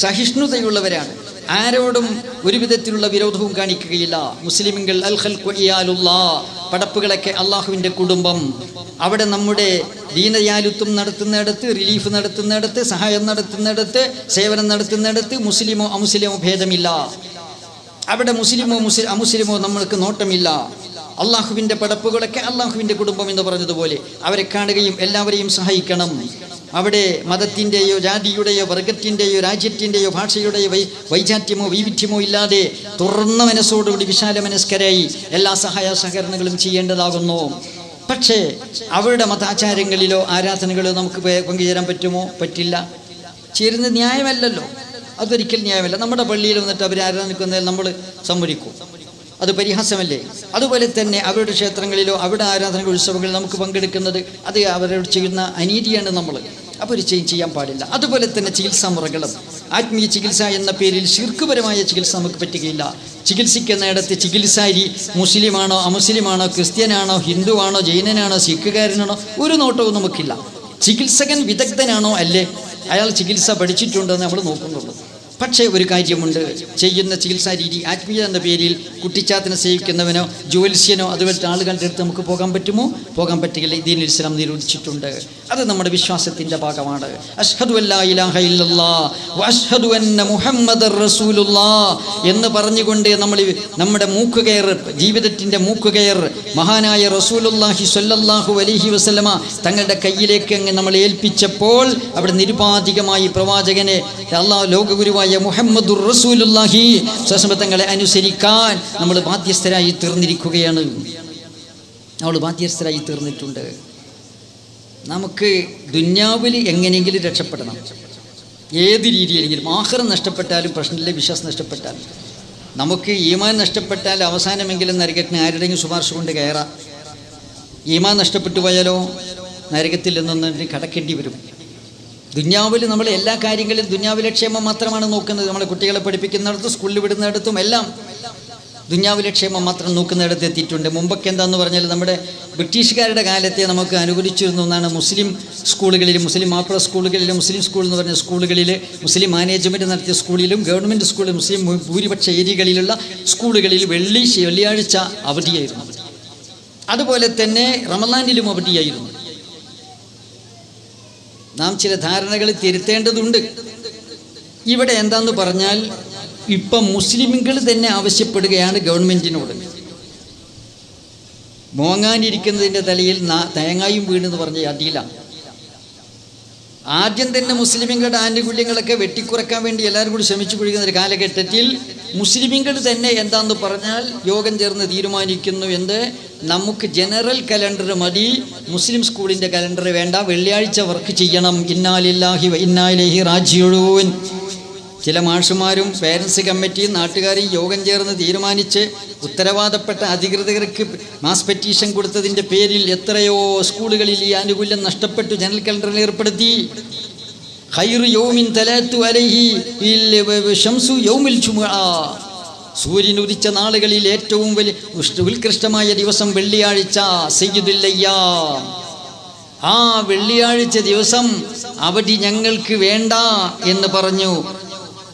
സഹിഷ്ണുതയുള്ളവരാണ്. ആരോടും ഒരു വിധത്തിലുള്ള വിരോധവും കാണിക്കുകയില്ല. മുസ്ലിമുകൾ അൽ ഖൽഖു ഇയാലുല്ലാഹ്, പടപ്പുകളൊക്കെ അള്ളാഹുവിൻ്റെ കുടുംബം. അവിടെ നമ്മുടെ ദീനദയാലുത്വം നടത്തുന്നിടത്ത്, റിലീഫ് നടത്തുന്നിടത്ത്, സഹായം നടത്തുന്നിടത്ത്, സേവനം നടത്തുന്നിടത്ത് മുസ്ലിമോ അമുസ്ലിമോ ഭേദമില്ല. അവിടെ മുസ്ലിമോ അമുസ്ലിമോ നമ്മൾക്ക് നോട്ടമില്ല. അള്ളാഹുവിൻ്റെ പടപ്പുകളൊക്കെ അള്ളാഹുവിൻ്റെ കുടുംബം എന്ന് പറഞ്ഞതുപോലെ അവരെ കാണുകയും എല്ലാവരെയും സഹായിക്കണം. അവിടെ മതത്തിൻ്റെയോ ജാതിയുടെയോ വർഗത്തിൻ്റെയോ രാജ്യത്തിൻ്റെയോ ഭാഷയുടെയോ വൈജാത്യമോ വൈവിധ്യമോ ഇല്ലാതെ തുറന്ന മനസ്സോടുകൂടി വിശാല മനസ്കരായി എല്ലാ സഹായ സഹകരണങ്ങളും ചെയ്യേണ്ടതാകുന്നു. പക്ഷേ അവരുടെ മതാചാരങ്ങളിലോ ആരാധനകളിലോ നമുക്ക് പങ്കുചേരാൻ പറ്റുമോ? പറ്റില്ല. ചേരുന്നത് ന്യായമല്ലല്ലോ, അതൊരിക്കൽ ന്യായമല്ല. നമ്മുടെ പള്ളിയിൽ വന്നിട്ട് അവർ ആരാധിക്കുന്നതിൽ നമ്മൾ സമ്മതിക്കും, അത് പരിഹാസമല്ലേ? അതുപോലെ തന്നെ അവരുടെ ക്ഷേത്രങ്ങളിലോ അവിടെ ആരാധന ഉത്സവങ്ങളിൽ നമുക്ക് പങ്കെടുക്കുന്നത് അത് അവരോട് ചെയ്യുന്ന അനീതിയാണ്. നമ്മൾ അപ്പോൾ ഒരു ചെയ്യാൻ പാടില്ല. അതുപോലെ തന്നെ ചികിത്സാ മുറകളും ആത്മീയ ചികിത്സ എന്ന പേരിൽ ശിർക്കുപരമായ ചികിത്സ നമുക്ക് പറ്റുകയില്ല. ചികിത്സിക്കുന്നിടത്ത് ചികിത്സാരി മുസ്ലിമാണോ അമുസ്ലിമാണോ ക്രിസ്ത്യനാണോ ഹിന്ദുവാണോ ജൈനനാണോ സിഖുകാരനാണോ ഒരു നോട്ടവും നമുക്കില്ല. ചികിത്സകൻ വിദഗ്ധനാണോ അല്ലേ, അയാൾ ചികിത്സ പഠിച്ചിട്ടുണ്ടോ എന്ന് നമ്മൾ നോക്കുന്നുള്ളൂ. പക്ഷേ ഒരു കാര്യമുണ്ട്, ചെയ്യുന്ന ചികിത്സാ രീതി ആത്മീയ എന്ന പേരിൽ കുട്ടിച്ചാത്തിനെ സേവിക്കുന്നവനോ ജ്യോത്സ്യനോ അതുപോലത്തെ ആളുകളുടെ അടുത്ത് നമുക്ക് പോകാൻ പറ്റുമോ? പോകാൻ പറ്റുകയില്ല. ദീനുൽ ഇസ്ലാം നിരോധിച്ചിട്ടുണ്ട്. അത് നമ്മുടെ വിശ്വാസത്തിൻ്റെ ഭാഗമാണ്. അഷ്ഹദു അല്ലാ ഇലാഹ ഇല്ലല്ലാഹ് വ അഷ്ഹദു അന്ന മുഹമ്മദർ റസൂലുള്ളാഹ് എന്ന് പറഞ്ഞുകൊണ്ട് നമ്മുടെ മൂക്കുകയർ, ജീവിതത്തിൻ്റെ മൂക്കുകയർ മഹാനായ റസൂലുള്ളാഹി സ്വല്ലല്ലാഹു അലൈഹി വസല്ലമ തങ്ങളുടെ കയ്യിലേക്ക് അങ്ങ് നമ്മൾ ഏൽപ്പിച്ചപ്പോൾ അവിടെ നിരുപാധികമായി പ്രവാചകനെ ലോകഗുരുവായ മുഹമ്മദുർ റസൂലുള്ളാഹി തങ്ങളെ അനുസരിക്കാൻ നമ്മൾ ബാധ്യസ്ഥരായി തീർന്നിരിക്കുകയാണ്. നമ്മൾ ബാധ്യസ്ഥരായി തീർന്നിട്ടുണ്ട്. നമുക്ക് ദുന്യാവിൽ എങ്ങനെയെങ്കിലും രക്ഷപ്പെടണം, ഏത് രീതിയിലെങ്കിലും. ആഖിറ നഷ്ടപ്പെട്ടാലും പ്രശ്നമില്ല, വിശ്വാസം നഷ്ടപ്പെട്ടാലും. നമുക്ക് ഈമാൻ നഷ്ടപ്പെട്ടാൽ അവസാനമെങ്കിലും നരകത്തിന് ആരുടെയും ശുപാർശ കൊണ്ട് കയറാം. ഈമാൻ നഷ്ടപ്പെട്ടു പോയാലോ നരകത്തിൽ നിന്നൊന്നും കടക്കേണ്ടി വരും. ദുന്യാവിൽ നമ്മൾ എല്ലാ കാര്യങ്ങളിലും ദുന്യാവിലെ ക്ഷേമം മാത്രമാണ് നോക്കുന്നത്. നമ്മളെ കുട്ടികളെ പഠിപ്പിക്കുന്നിടത്തും സ്കൂളിൽ വിടുന്നിടത്തും എല്ലാം ദുനിയാവിലെ ക്ഷേമം മാത്രം നോക്കുന്നിടത്ത് എത്തിയിട്ടുണ്ട്. മുമ്പൊക്കെ എന്താന്ന് പറഞ്ഞാൽ നമ്മുടെ ബ്രിട്ടീഷുകാരുടെ കാലത്തെ നമുക്ക് അനുവദിച്ചിരുന്നു എന്നാണ് മുസ്ലിം സ്കൂളുകളിൽ, മുസ്ലിം മാപ്പിള സ്കൂളുകളിൽ, മുസ്ലിം സ്കൂൾ എന്ന് പറഞ്ഞ സ്കൂളുകളിൽ, മുസ്ലിം മാനേജ്മെൻറ്റ് നടത്തിയ സ്കൂളിലും ഗവൺമെൻറ് സ്കൂളിലും മുസ്ലിം ഭൂരിപക്ഷ ഏരിയകളിലുള്ള സ്കൂളുകളിൽ വെള്ളിയാഴ്ച അവധിയായിരുന്നു. അതുപോലെ തന്നെ റമളാനിലും അവധിയായിരുന്നു. നാം ചില ധാരണകൾ തിരുത്തേണ്ടതുണ്ട്. ഇവിടെ എന്താന്ന് പറഞ്ഞാൽ ഇപ്പം മുസ്ലിമുകൾ തന്നെ ആവശ്യപ്പെടുകയാണ് ഗവൺമെൻറ്റിനോട്, മോങ്ങാനിരിക്കുന്നതിൻ്റെ തലയിൽ തേങ്ങായും വീണെന്ന് പറഞ്ഞ അതിലാണ്. ആദ്യം തന്നെ മുസ്ലിമുകളുടെ ആനുകൂല്യങ്ങളൊക്കെ വെട്ടിക്കുറക്കാൻ വേണ്ടി എല്ലാവരും കൂടി ശ്രമിച്ചു കൊണ്ടിരിക്കുന്ന ഒരു കാലഘട്ടത്തിൽ മുസ്ലിമുകൾ തന്നെ എന്താന്ന് പറഞ്ഞാൽ യോഗം ചേർന്ന് തീരുമാനിക്കുന്നു, എന്ത് നമുക്ക് ജനറൽ കലണ്ടർ മതി, മുസ്ലിം സ്കൂളിൻ്റെ കലണ്ടർ വേണ്ട, വെള്ളിയാഴ്ച വർക്ക് ചെയ്യണം. ഇന്നാ ലില്ലാഹി വ ഇന്നാ ഇലൈഹി റാജിഊൻ. ചില മാഷുമാരും പേരൻസ് കമ്മിറ്റിയും നാട്ടുകാരും യോഗം ചേർന്ന് തീരുമാനിച്ച് ഉത്തരവാദപ്പെട്ട അധികൃതർക്ക് മാസ് പെറ്റീഷൻ കൊടുത്തതിൻ്റെ പേരിൽ എത്രയോ സ്കൂളുകളിൽ ഈ ആനുകൂല്യം നഷ്ടപ്പെട്ടു. ജനറൽ കലണ്ടറിൽ ഏർപ്പെടുത്തി. ഖൈറു യൗമിൻ തലഅത്തു അലൈഹി ശംസു യൗമുൽ ജുമുഅ. സൂര്യൻ ഉദിച്ച നാളുകളിൽ ഏറ്റവും വലിയ ഉത്കൃഷ്ടമായ ദിവസം വെള്ളിയാഴ്ച, സയ്യിദുൽ അയ്യാം. ആ വെള്ളിയാഴ്ച ദിവസം അവധി ഞങ്ങൾക്ക് വേണ്ട എന്ന് പറഞ്ഞു.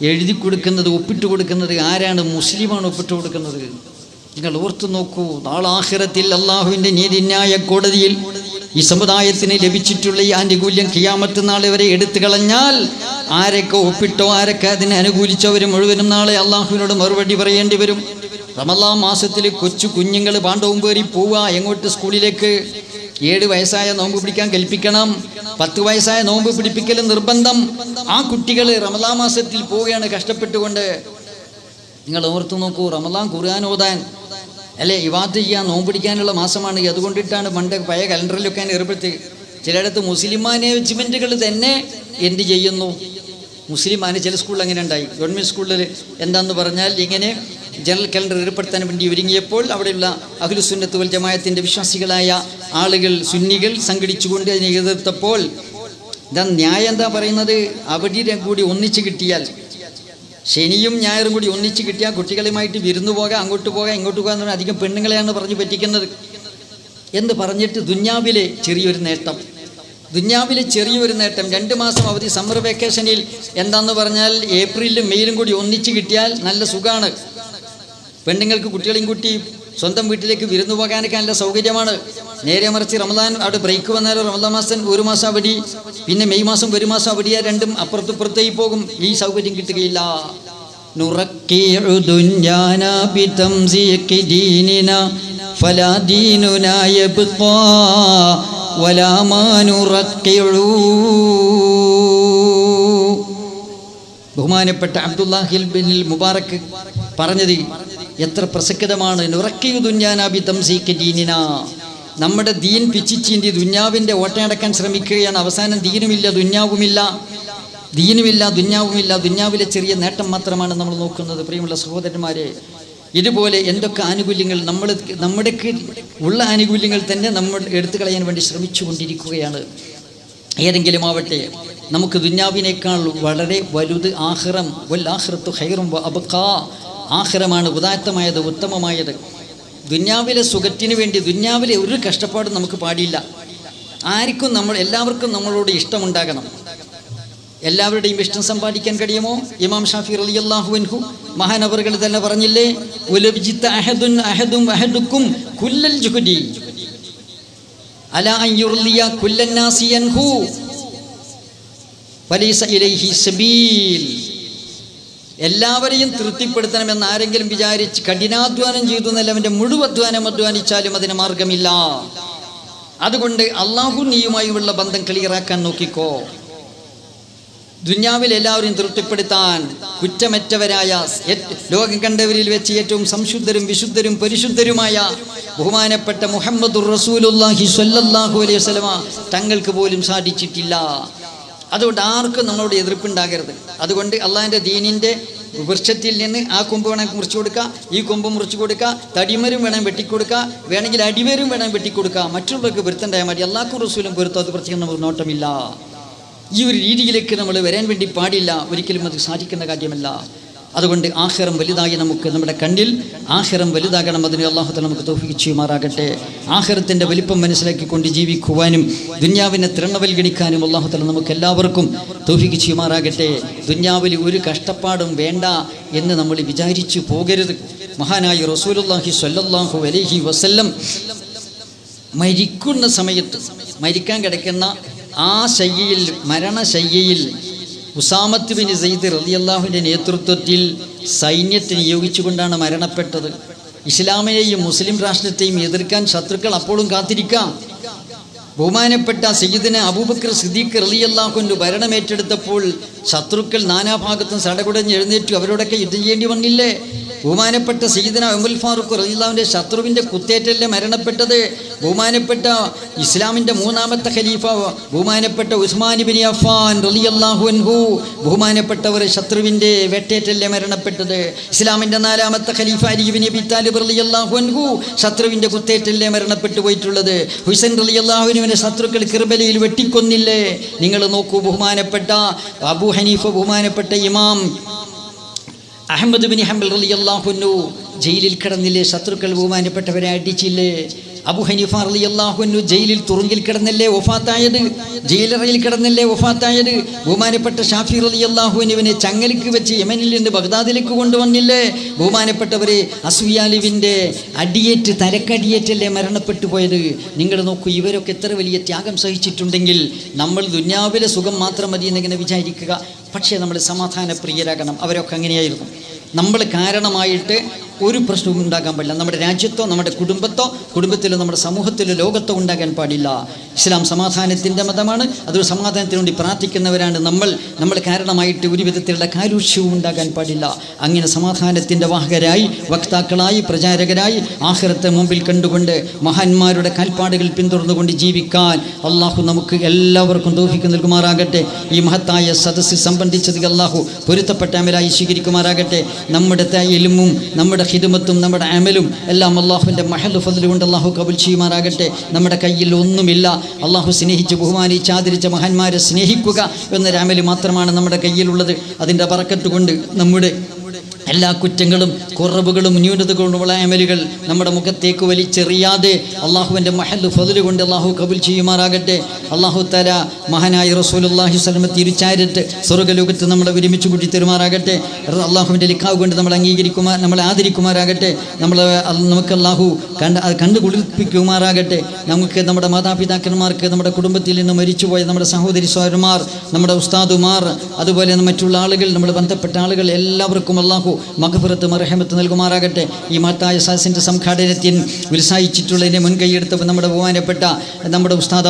എഴുതി കൊടുക്കുന്നത്, ഒപ്പിട്ട് കൊടുക്കുന്നത് ആരാണ്? മുസ്ലിമാണ് ഒപ്പിട്ട് കൊടുക്കുന്നത്. നിങ്ങൾ ഓർത്തു നോക്കൂ, നാളെ ആഖിറത്തിൽ അള്ളാഹുവിൻ്റെ നീതിന്യായ കോടതിയിൽ ഈ സമുദായത്തിന് ലഭിച്ചിട്ടുള്ള ഈ ആനുകൂല്യം ഖിയാമത്ത് നാളെ വരെ എടുത്തു കളഞ്ഞാൽ ആരൊക്കെ ഒപ്പിട്ടോ ആരൊക്കെ അതിനെ അനുകൂലിച്ചവർ മുഴുവനും നാളെ അള്ളാഹുവിനോട് മറുപടി പറയേണ്ടി വരും. റമളാൻ മാസത്തിൽ കൊച്ചു കുഞ്ഞുങ്ങൾ പാണ്ഡവും പേറി പോവുക എങ്ങോട്ട്? സ്കൂളിലേക്ക്. 7 വയസ്സായ നോമ്പ് പിടിക്കാൻ കൽപ്പിക്കണം, 10 വയസ്സായ നോമ്പ് പിടിപ്പിക്കൽ നിർബന്ധം. ആ കുട്ടികൾ റമളാൻ മാസത്തിൽ പോവുകയാണ് കഷ്ടപ്പെട്ടുകൊണ്ട്. നിങ്ങൾ ഓർത്തു നോക്കൂ, റമളാൻ ഖുർആൻ ഓതാൻ അല്ലേ, ഇബാദത്ത് ചെയ്യാൻ, നോമ്പ് പിടിക്കാനുള്ള മാസമാണ്. അതുകൊണ്ടിട്ടാണ് പണ്ട് പഴയ കലണ്ടറിലൊക്കെ ഏർപ്പെടുത്തി. ചിലയിടത്ത് മുസ്ലിം മാനേജ്മെൻറ്റുകൾ തന്നെ എന്ത് ചെയ്യുന്നു, മുസ്ലിം ചില സ്കൂളിൽ അങ്ങനെ ഉണ്ടായി. ഗവൺമെൻറ് സ്കൂളിൽ എന്താന്ന് പറഞ്ഞാൽ ഇങ്ങനെ ജനറൽ കലണ്ടർ ഏർപ്പെടുത്താൻ വേണ്ടി ഒരുങ്ങിയപ്പോൾ അവിടെയുള്ള അഹ്ലുസുന്നത്ത് വൽ ജമാഅത്തിൻ്റെ വിശ്വാസികളായ ആളുകൾ, സുന്നികൾ സംഘടിച്ചുകൊണ്ട് അതിനെ എതിർത്തപ്പോൾ ന്യായം എന്താ പറയുന്നത്? അവധി കൂടി ഒന്നിച്ച് കിട്ടിയാൽ, ശനിയും ഞായറും കൂടി ഒന്നിച്ച് കിട്ടിയാൽ കുട്ടികളുമായിട്ട് വിരുന്നു പോകാം, അങ്ങോട്ട് പോകാം ഇങ്ങോട്ട് പോകാൻ പറഞ്ഞാൽ അധികം പെണ്ണുങ്ങളെയാണ് പറഞ്ഞ് പറ്റിക്കുന്നത് എന്ന് പറഞ്ഞിട്ട് ദുന്യാവിലെ ചെറിയൊരു നേട്ടം, 2 മാസം അവധി സമ്മർ വെക്കേഷനിൽ എന്താന്ന് പറഞ്ഞാൽ ഏപ്രിലും മെയിലും കൂടി ഒന്നിച്ച് കിട്ടിയാൽ നല്ല സുഖമാണ്. പെണ്ണുങ്ങൾക്ക് കുട്ടികളെയും കൂട്ടി സ്വന്തം വീട്ടിലേക്ക് വിരുന്നു പോകാനൊക്കെ നല്ല സൗകര്യമാണ്. നേരെ മറിച്ച് റമളാൻ അവിടെ ബ്രേക്ക് വന്നാൽ റമളാൻ മാസം 1 മാസം അവധി, പിന്നെ മെയ് മാസം 1 മാസം അവധിയാ, രണ്ടും അപ്പുറത്തുപ്പുറത്തേക്ക് പോകും. ഈ സൗകര്യം കിട്ടുകയില്ല. നുറക്കിഉ ദുന്യാനാ ബിതംസീഖി ദീനിനാ ഫലാ ദീനുനാ യബ്ഖാ വലാ മാ നുറക്കിഉ. ബഹുമാനപ്പെട്ട അബ്ദുല്ലാഹിൽ ബിൻ മുബാറക് പറഞ്ഞത് എത്ര പ്രസക്തമാണ്. നുറക്കിഉ ദുന്യാനാ ബിതംസീഖി ദീനിനാ. നമ്മുടെ ദീൻ പിച്ചിച്ചീന്തി ദുന്യാവിൻ്റെ ഓട്ടയടക്കാൻ ശ്രമിക്കുകയാണ്. അവസാനം ദീനുമില്ല ദുന്യാവുമില്ല, ദീനുമില്ല ദുന്യാവുമില്ല. ദുന്യാവിലെ ചെറിയ നേട്ടം മാത്രമാണ് നമ്മൾ നോക്കുന്നത്. പ്രിയമുള്ള സഹോദരന്മാരെ, ഇതുപോലെ എന്തൊക്കെ ആനുകൂല്യങ്ങൾ നമ്മുടെ ഉള്ള ആനുകൂല്യങ്ങൾ തന്നെ നമ്മൾ എടുത്തു കളയാൻ വേണ്ടി ശ്രമിച്ചു കൊണ്ടിരിക്കുകയാണ്. ഏതെങ്കിലും ആവട്ടെ, നമുക്ക് ദുന്യാവിനേക്കാൾ വളരെ വലുത് ആഖിറം. വൽ ആഖിറത്തു ഖൈറും വ അബ്ഖാ. ആഖിറമാണ് ഉദാത്തമായത്, ഉത്തമമായത്. ദുന്യാവിലെ സുഖത്തിന് വേണ്ടി ദുന്യാവിലെ ഒരു കഷ്ടപ്പാടും നമുക്ക് പാടില്ല. എല്ലാവർക്കും നമ്മളോട് ഇഷ്ടമുണ്ടാകണം. എല്ലാവരുടെയും ഇഷ്ടം സമ്പാദിക്കാൻ കഴിയുമോ? ഇമാം ഷാഫി റളിയല്ലാഹു അൻഹു മഹാനവറുകൾ തന്നെ പറഞ്ഞില്ലേ, ഉലബ്ജിത അഹദുൻ അഹദും അഹദുക്കും കുല്ലൽ ജുഹദി അലാ അൻ യുർലിയ കുല്ലൻ നാസി അൻഹു ഫലൈസ ഇലൈഹി സബീൽ. എല്ലാവരെയും തൃപ്തിപ്പെടുത്തണമെന്ന് ആരെങ്കിലും വിചാരിച്ച് കഠിനാധ്വാനം ചെയ്തു എന്നല്ല, അവൻ്റെ മുഴുവധ്വാനം അധ്വാനിച്ചാലും അതിന് മാർഗമില്ല. അതുകൊണ്ട് അള്ളാഹു നീയുമായുള്ള ബന്ധം ക്ലിയറാക്കാൻ നോക്കിക്കോ. ദുന്യാവിൽ എല്ലാവരെയും തൃപ്തിപ്പെടുത്താൻ കുറ്റമറ്റവരായ, ലോകം കണ്ടവരിൽ വെച്ച് ഏറ്റവും സംശുദ്ധരും വിശുദ്ധരും പരിശുദ്ധരുമായ ബഹുമാനപ്പെട്ട മുഹമ്മദുർ റസൂലുള്ളാഹി സ്വല്ലല്ലാഹു അലൈഹി വസല്ലമ തങ്ങൾക്ക് പോലും സാധിച്ചിട്ടില്ല. അതുകൊണ്ട് ആർക്കും നമ്മളോട് എതിർപ്പുണ്ടാകരുത്. അതുകൊണ്ട് അള്ളാഹിൻ്റെ ദീനിൻ്റെ വൃക്ഷത്തിൽ നിന്ന് ആ കൊമ്പ് വേണമെങ്കിൽ മുറിച്ചു കൊടുക്കുക, ഈ കൊമ്പ് മുറിച്ചു കൊടുക്കുക, തടിമരും വേണം വെട്ടിക്കൊടുക്കുക, വേണമെങ്കിൽ അടിമരും വേണം വെട്ടിക്കൊടുക്കുക. മറ്റുള്ളവർക്ക് പൊരുത്തണ്ടായാൽ മതി. അള്ളാഹും റസൂലും പൊരുത്തം, അത് പ്രത്യേകം നമുക്ക് നോട്ടമില്ല. ഈ ഒരു രീതിയിലേക്ക് നമ്മൾ വരാൻ വേണ്ടി പാടില്ല. ഒരിക്കലും അത് സാധിക്കുന്ന കാര്യമല്ല. അതുകൊണ്ട് ആഖിറം വലുതായി നമുക്ക് നമ്മുടെ കണ്ണിൽ ആഖിറം വലുതാകണം. അതിന് അല്ലാഹു തആല നമുക്ക് തൗഫീഖ് ചെയ്യുമാറാകട്ടെ. ആഖിറത്തിൻ്റെ വലിപ്പം മനസ്സിലാക്കിക്കൊണ്ട് ജീവിക്കുവാനും ദുനിയാവിനെ തൃണവൽഗണിക്കാനും അല്ലാഹു തആല നമുക്ക് എല്ലാവർക്കും തൗഫീഖ് ചെയ്യുമാറാകട്ടെ. ദുനിയാവിൽ ഒരു കഷ്ടപ്പാടും വേണ്ട എന്ന് നമ്മൾ വിചാരിച്ചു പോകരുത്. മഹാനായ റസൂലുള്ളാഹി സ്വല്ലല്ലാഹു അലൈഹി വസല്ലം മരിക്കുന്ന സമയത്ത്, മരിക്കാൻ കിടക്കുന്ന ആ ശയ്യയിൽ, മരണശയ്യയിൽ ഉസാമത്ത് ബിൻ സെയ്ദ് റളിയല്ലാഹുവിൻ്റെ നേതൃത്വത്തിൽ സൈന്യത്തെ നിയോഗിച്ചുകൊണ്ടാണ് മരണപ്പെട്ടത്. ഇസ്ലാമിനെയും മുസ്ലിം രാഷ്ട്രത്തെയും എതിർക്കാൻ ശത്രുക്കൾ അപ്പോഴും കാത്തിരിക്കാം. ബഹുമാനപ്പെട്ട സയ്യിദുന അബൂബക്കർ സിദ്ദീഖ് റളിയല്ലാഹു അൻഹു ഭരണമേറ്റെടുത്തപ്പോൾ ശത്രുക്കൾ നാനാഭാഗത്തും സടകുടഞ്ഞ് എഴുന്നേറ്റു. അവരോടൊക്കെ യുദ്ധം ചെയ്യേണ്ടി വന്നില്ലേ? ബഹുമാനപ്പെട്ട സയ്യിദുന ഉമർ ഫാറൂഖ് റളിയല്ലാഹുവിൻ്റെ ശത്രുവിൻ്റെ കുത്തേറ്റല്ലേ മരണപ്പെട്ടത്. ബഹുമാനപ്പെട്ട ഇസ്ലാമിൻ്റെ മൂന്നാമത്തെ ഖലീഫ ബഹുമാനപ്പെട്ട ഉസ്മാൻ ഇബ്നു അഫ്ഫാൻ റളിയല്ലാഹു അൻഹു ബഹുമാനപ്പെട്ടവർ ശത്രുവിൻ്റെ വെട്ടേറ്റല്ലേ മരണപ്പെട്ടത്. ഇസ്ലാമിൻ്റെ നാലാമത്തെ ഖലീഫ അലി ഇബ്നു അബീ താലിബ് റളിയല്ലാഹു അൻഹു ശത്രുവിൻ്റെ കുത്തേറ്റല്ലേ മരണപ്പെട്ടു പോയിട്ടുള്ളത്. ഹുസൈൻ റളിയല്ലാഹു അൻഹുവിനെ ശത്രുക്കൾ കിർബലയിൽ വെട്ടിക്കൊന്നില്ലേ? നിങ്ങൾ നോക്കൂ, ബഹുമാനപ്പെട്ട അബൂ ഹനീഫ, ബഹുമാനപ്പെട്ട ഇമാം അഹ്മദ് ബിൻ ഹംബൽ റളിയല്ലാഹു അൻഹു ജയിലിൽ കിടന്നില്ലേ? ശത്രുക്കൾ ബഹുമാനപ്പെട്ടവരെ അടിച്ചില്ലേ? അബൂ ഹനീഫ റളിയല്ലാഹു അൻഹു ജയിലിൽ തുറുങ്കിൽ കിടന്നല്ലേ വഫാത്തായത്? ജയിലറയിൽ കിടന്നല്ലേ വഫാത്തായത്? ബഹുമാനപ്പെട്ട ഷാഫി റളിയല്ലാഹു അൻഹുവിനെ ചങ്ങലക്ക് വെച്ച് യമനിൽ നിന്ന് ബഗ്ദാദിലേക്ക് കൊണ്ടുവന്നില്ലേ? ബഹുമാനപ്പെട്ടവരെ അസ്വിയാലിവിൻ്റെ അടിയേറ്റ്, തലക്കടിയേറ്റല്ലേ മരണപ്പെട്ടു പോയത്? നിങ്ങൾ നോക്കൂ, ഇവരൊക്കെ എത്ര വലിയ ത്യാഗം സഹിച്ചിട്ടുണ്ടെങ്കിൽ നമ്മൾ ദുനിയാവിലെ സുഖം മാത്രം മതി എന്നിങ്ങനെ വിചാരിക്കുക. പക്ഷേ നമ്മൾ സമാധാനപ്രിയരാകണം. അവരൊക്കെ അങ്ങനെയായിരുന്നു. നമ്മൾ കാരണമായിട്ട് ഒരു പ്രശ്നവും ഉണ്ടാകാൻ പാടില്ല. നമ്മുടെ രാജ്യത്തോ, നമ്മുടെ കുടുംബത്തിലോ, നമ്മുടെ സമൂഹത്തിലോ, ലോകത്തോ ഉണ്ടാകാൻ പാടില്ല. ഇസ്ലാം സമാധാനത്തിൻ്റെ മതമാണ്. അതൊരു സമാധാനത്തിന് വേണ്ടി പ്രാർത്ഥിക്കുന്നവരാണ് നമ്മൾ കാരണമായിട്ട് ഒരു വിധത്തിലുള്ള കാലുഷ്യവും ഉണ്ടാകാൻ പാടില്ല. അങ്ങനെ സമാധാനത്തിൻ്റെ വാഹകരായി, വക്താക്കളായി, പ്രചാരകരായി ആഖിറത്തെ മുമ്പിൽ കണ്ടുകൊണ്ട് മഹാന്മാരുടെ കാൽപ്പാടുകൾ പിന്തുടർന്നുകൊണ്ട് ജീവിക്കാൻ അള്ളാഹു നമുക്ക് എല്ലാവർക്കും തൗഫീഖ് നൽകുമാറാകട്ടെ. ഈ മഹത്തായ സദസ്സിൽ സംബന്ധിച്ചത് അള്ളാഹു പൊരുത്തപ്പെട്ട അമലായി സ്വീകരിക്കുമാറാകട്ടെ. നമ്മുടെ ഇൽമും നമ്മുടെ ഖിദ്മത്തും നമ്മുടെ അമലും എല്ലാം അള്ളാഹുവിൻ്റെ മഹൽ ഫദ്ൽ കൊണ്ട് അള്ളാഹു കബൂൽ ചെയ്യുമാറാകട്ടെ. നമ്മുടെ കയ്യിൽ ഒന്നുമില്ല. അള്ളാഹു സ്നേഹിച്ച് ബഹുമാനിച്ച് ആദരിച്ച മഹാന്മാരെ സ്നേഹിക്കുക എന്നൊരു അമൽ മാത്രമാണ് നമ്മുടെ കയ്യിലുള്ളത്. അതിൻ്റെ ബറക്കത്ത് കൊണ്ട് നമ്മുടെ എല്ലാ കുറ്റങ്ങളും, കുറവുകളും, ന്യൂനതകളുമുള്ള അമലുകൾ നമ്മുടെ മുഖത്തേക്ക് വലിച്ചെറിയാതെ അള്ളാഹുവിൻ്റെ മഹൽ ഫദ്ൽ കൊണ്ട് അള്ളാഹു കബൂൽ ചെയ്യുമാറാകട്ടെ. അള്ളാഹു തആല മഹാനായ റസൂലുള്ളാഹി സ്വല്ലല്ലാഹു അലൈഹി വസല്ലം തിരിച്ചാരത്ത് സ്വർഗ്ഗലോകത്ത് നമ്മളെ ഒരുമിച്ച് കൂട്ടി തരുമാറാകട്ടെ. അള്ളാഹുവിൻ്റെ ലിഖാവ് കൊണ്ട് നമ്മളെ ആദരിക്കുമാറാകട്ടെ. നമുക്ക് അള്ളാഹു കണ്ടു കുളിർപ്പിക്കുമാറാകട്ടെ. നമുക്ക് നമ്മുടെ മാതാപിതാക്കന്മാർക്ക്, നമ്മുടെ കുടുംബത്തിൽ നിന്ന് മരിച്ചുപോയ നമ്മുടെ സഹോദരി സഹോദരന്മാർ, നമ്മുടെ ഉസ്താദുമാർ, അതുപോലെ മറ്റുള്ള ആളുകൾ, നമ്മൾ ബന്ധപ്പെട്ട ആളുകൾ എല്ലാവർക്കും അള്ളാഹു മഗ്ഫിറത്ത് മർഹമത്ത് നൽകുമാറാകട്ടെ. ഈ മഹത്തായ സദസ്സിൻ്റെ സംഘാടനത്തിന് ഉത്സാഹിച്ചിട്ടുള്ളതിനെ മുൻകൈയെടുത്തപ്പോൾ നമ്മുടെ ബഹുമാനപ്പെട്ട നമ്മുടെ ഉസ്താദ്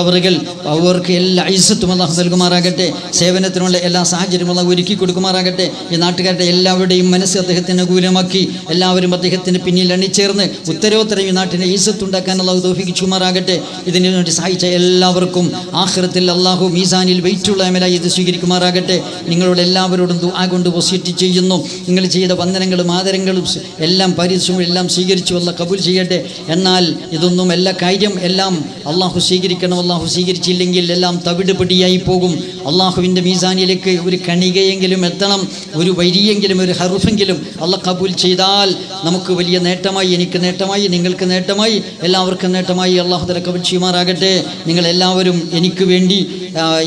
അവർക്ക് എല്ലാ ഇസ്സത്തും അള്ളാഹു നൽകുമാറാകട്ടെ. സേവനത്തിനുള്ള എല്ലാ സാഹചര്യവും അള്ളാഹു ഒരുക്കി കൊടുക്കുമാറാകട്ടെ. ഈ നാട്ടുകാരുടെ എല്ലാവരുടെയും മനസ്സ് അദ്ദേഹത്തിന് അനുകൂലമാക്കി എല്ലാവരും അദ്ദേഹത്തിന് പിന്നിൽ അണിചേർന്ന് ഉത്തരോത്തരം ഈ നാട്ടിനെ ഇസ്സത്തുണ്ടാക്കാൻ അള്ളാഹു തൗഫീഖ് ചെയ്യുമാറാകട്ടെ. ഇതിനു വേണ്ടി സഹായിച്ച എല്ലാവർക്കും ആഖിറത്തിൽ അള്ളാഹു മീസാനിൽ വെയിറ്റുള്ള അമലായി ഇത് സ്വീകരിക്കുമാറാകട്ടെ. നിങ്ങളോട് എല്ലാവരോടും ദുആ കൊണ്ട് വസിയത്ത് ചെയ്യുന്നു. നിങ്ങൾ ചെയ്ത വന്ദനങ്ങളും ആദരങ്ങളും എല്ലാം പരിശ്രമവും എല്ലാം സ്വീകരിച്ചു അല്ലാഹു കബൂൽ ചെയ്യട്ടെ. എന്നാൽ ഇതൊന്നും എല്ലാ കാര്യം എല്ലാം അള്ളാഹു സ്വീകരിക്കണം. അള്ളാഹു സ്വീകരിച്ചില്ലെങ്കിൽ എല്ലാം തവിടുപൊടിയായി പോകും. അള്ളാഹുവിൻ്റെ മീസാനിലേക്ക് ഒരു കണികയെങ്കിലും എത്തണം, ഒരു വരിയെങ്കിലും, ഒരു ഹറുഫെങ്കിലും അള്ളാഹു കബൂൽ ചെയ്താൽ നമുക്ക് വലിയ നേട്ടമായി, എനിക്ക് നേട്ടമായി, നിങ്ങൾക്ക് നേട്ടമായി, എല്ലാവർക്കും നേട്ടമായി. അള്ളാഹു തആല കബൂൽ ചെയ്യുമാറാകട്ടെ. നിങ്ങളെല്ലാവരും എനിക്ക് വേണ്ടി,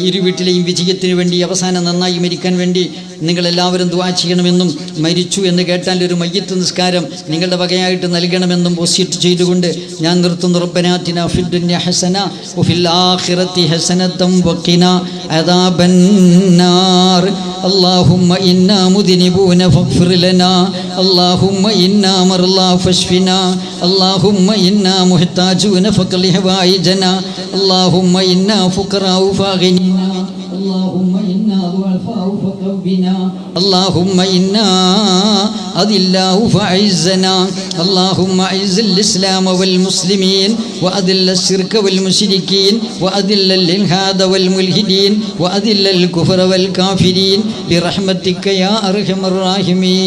ഇരു വീട്ടിലെയും വിജയത്തിന് വേണ്ടി, അവസാനം നന്നായി മരിക്കാൻ വേണ്ടി നിങ്ങളെല്ലാവരും ദുആ ചെയ്യണമെന്നും മരിച്ചു എന്ന് കേട്ടാൽ ഒരു മയ്യിത്ത് നിസ്കാരം നിങ്ങളുടെ വകയായിട്ട് നൽകണമെന്നും വസിയത്ത് ചെയ്തുകൊണ്ട് ഞാൻ നിർത്തുന്നു. റബ്ബനാ ആതിനാ ഫിദ്ദുനിയ ഹസന വഫിൽ ആഖിറതി ഹസനതൻ വഖിനാ അദാബന്നാർ. اللهم إنا مذنبون فاغفر لنا. اللهم إنا مرضى فاشفنا. اللهم إنا محتاجون فاقض حوائجنا. اللهم إنا فقراء فاغننا. اللهم إنا ضعفاء فقونا. اللهم إنا أذلاء فأعزنا. اللهم أعز الإسلام والمسلمين وأذل الشرك والمشركين وأذل الإلحاد والملحدين وأذل الكفر والكافرين برحمتك يا أرحم الراحمين.